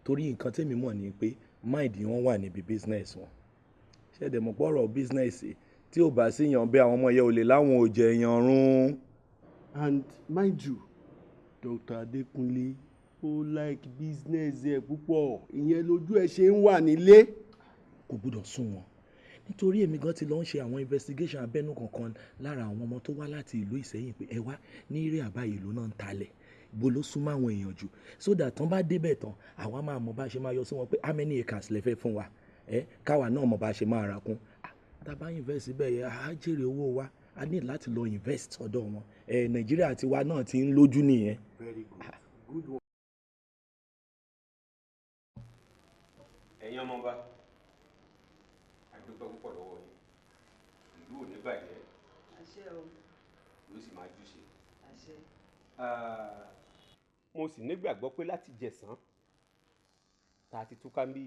torí nǹkan tèmi mọ̀ ni pé mind wọn wà níbi business wọn ṣé ẹ̀dẹ̀ mọ̀ pọ̀rọ̀ business tí ò bá sí yan bí àwọn ọmọ yẹn ò lè láwọn ò jẹ yan rún. And mind you Dr. Adékúnlé ó like business ẹ púpọ̀ ìyẹn lójú ẹ ṣe ń wà nílé. kò gbúdọ̀ sún wọn nítorí èmi gan ti lọ ń ṣe àwọn investigation abẹ́nú kankan lára àwọn ọmọ tó wá láti ìlú Ìsẹ́yìn pé ẹ wá ní eré àbáyé ìlú náà ń talẹ̀ ibo ló súnmọ́ àwọn èèyàn jù so that tán bá débẹ̀ tán àwa máa mọ bá ṣe máa yọ sí wọn pé how many acres lẹ fẹ́ fún wa káwa náà mọ bá ṣe máa rà kún tá a bá invest síbẹ̀ yẹn á jèrè owó wa a ní láti lọ invest ọ̀dọ̀ wọn Nàìjíríà tiwa náà ti ń lójú nìyẹn. Very good. Good one. ẹ̀yin ọmọọba àdúgbò púpọ̀ lọ́wọ́ yìí ìlú ò ní bàjẹ́ àṣẹ o yóò sì máa júṣe. àṣẹ. mo sì nígbàgbọ́ pé láti jẹ̀sán tá a ti túká ń bí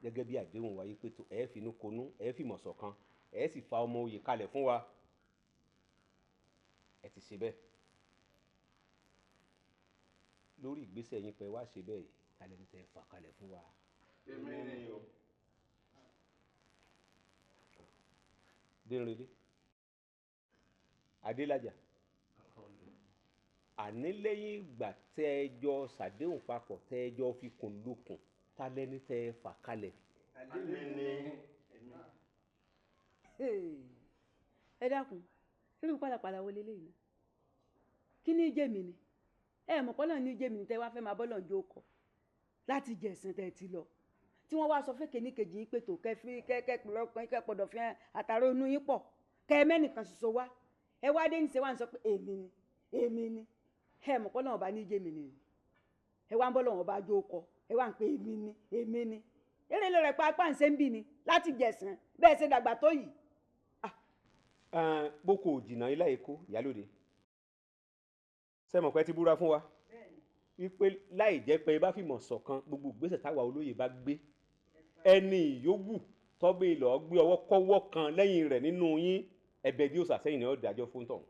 gẹ́gẹ́ bí àdéhùn wáyé pé tó ẹ̀ finú konú ẹ̀ fìmọ̀ ṣọ̀kan ẹ̀ sì fa ọmọ oyè kalẹ̀ fún wa ẹ̀ ti ṣe bẹ́ẹ̀ lórí ìgbésẹ̀ yín pé wá ṣe bẹ́ẹ̀ tálẹ́ ní tẹ́ fà kalẹ̀ fún wa. èmi ni o. dérèdé adélájà àní lẹ́yìn ìgbà tẹ́ ẹ jọ ṣàdéhùn papọ̀ tẹ́ ẹ jọ fi kùn lukùn tálẹ́ ní tẹ́ fà kalẹ̀. èmi ni. ẹ dákun irú pàlàpàlà wo leléyìí náà kí ní jẹ́mi ni ẹ mọ̀ pọ́lọ́ ní jẹ́mi ni tẹ́ wá fẹ́ máa bọ́lọ̀ jó kọ láti jẹ̀sìn tẹ́ ti lọ tí wọ́n wá sọ fẹ́ kéní kejì yín pé tó kẹ́ pọ̀dọ̀ fi àtàrà inú yín pọ̀ kẹ́ ẹ mẹ́nìkan ṣoṣo wá ẹ wá dé ní ṣe wá ń sọ pé èmi ni ẹ mọ̀ pọ́lọ́ ọba ní jẹ́mi ni ẹ wá ń bọ́lọ̀ ọba jó kọ ẹ wá ń pé èmi ni eré ló rẹ̀ pa apá ń ṣe ń bì ní láti jẹ̀sìn bẹ́ẹ̀ ṣe dàgbà tó yìí. boko jìnnà ilé èkó ìyálòde sẹ́mọ̀ pé ti búra fún wa wípé láì jẹ́ pé bá fìmọ̀ ṣọ̀kan gbogbo ìgbésẹ̀ táwa olóyè bá gbé ẹni ìyókù tọ́gbé lọ gbé ọwọ́ kọ́wọ́ kan lẹ́yìn rẹ̀ nínú yín ẹ̀bẹ̀ bí ó sàsẹ́yìn náà dájọ́ fún tọ̀hún.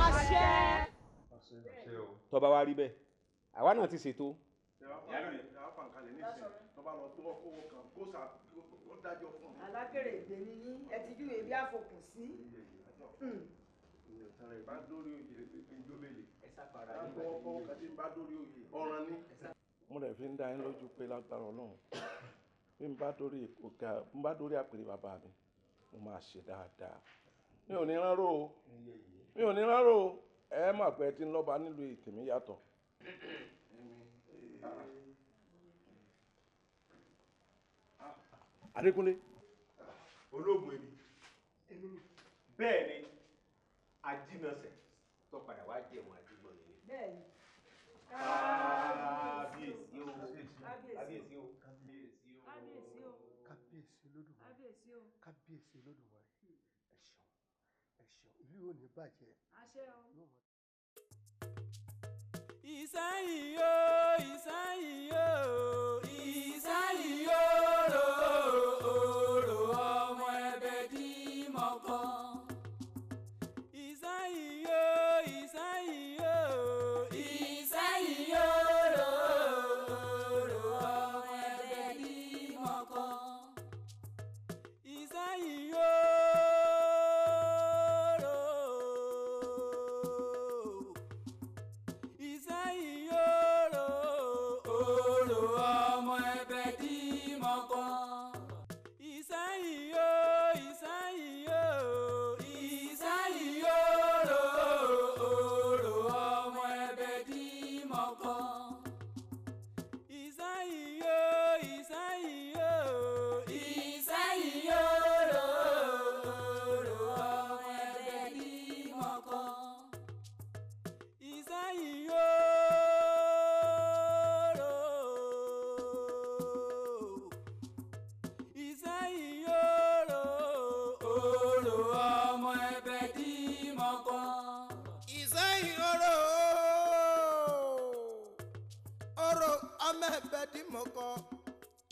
àṣẹ. tọ́ba wa rí bẹ́ẹ̀ àwa náà ti ṣètò. alákèrè èdè ni yín ẹ ti júwèé bí àfọkù sí. bá dórí òye pé jóbélé ọkọ̀ kàtí bá dórí òye ọ̀ràn ní. mo rẹ̀ fi ń dá yín lójú pé lágbára Ọlọ́run bí n bá dórí àpèrè bàbá mi mo máa ṣe dáadáa mi ò ní rárò ẹ mà pé tí ń lọ́ba nílùú ìtìmí yàtọ̀. Adékúnlé olóògùn èmi bẹ́ẹ̀ ni ajínàṣẹ tó padà wá jẹ wọn àdúgbọn nìyẹn. bẹ́ẹ̀ni. kábíyèsí o kábíyèsí o kábíyèsí o kábíyèsí Olódùmarè kábíyèsí Olódùmarè ẹ ṣeun ìlú ò ní bàjẹ́. àṣẹ o. Ìsẹ́yìn yóò Ìsẹ́yìn yóò Ìsẹ́yìn yóò rò ọmọ ẹbẹ̀ dí mọ́kàn. Ìsẹ́yìn yóò Ìsẹ́yìn yóò Ìsẹ́yìn yóò rò ọmọ ẹbẹ̀ dí mọ́kàn. Ìsẹ́yìn yóò.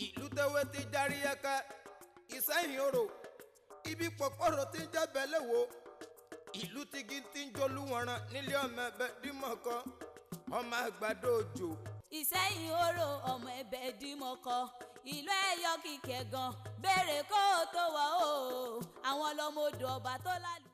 ìlú tẹ́wé ti darí ẹ̀ka Ìsẹ́yìn Orò ibi pọ̀pọ̀rọ̀ ti ń jẹ́bẹ̀ léwo ìlú tigi ti ń jolúwọ̀ràn nílé ọmọ ẹ̀bẹ̀ dímọ̀kọ ọmọ àgbàdo òjò. Ìsẹ́yìn Orò ọmọ ẹ̀bẹ̀ dímọ̀kọ ìlú ẹ̀yọ́ kìkẹ́ gan béèrè kó o tó wà o àwọn ọlọ́mọdé ọba tó lálù.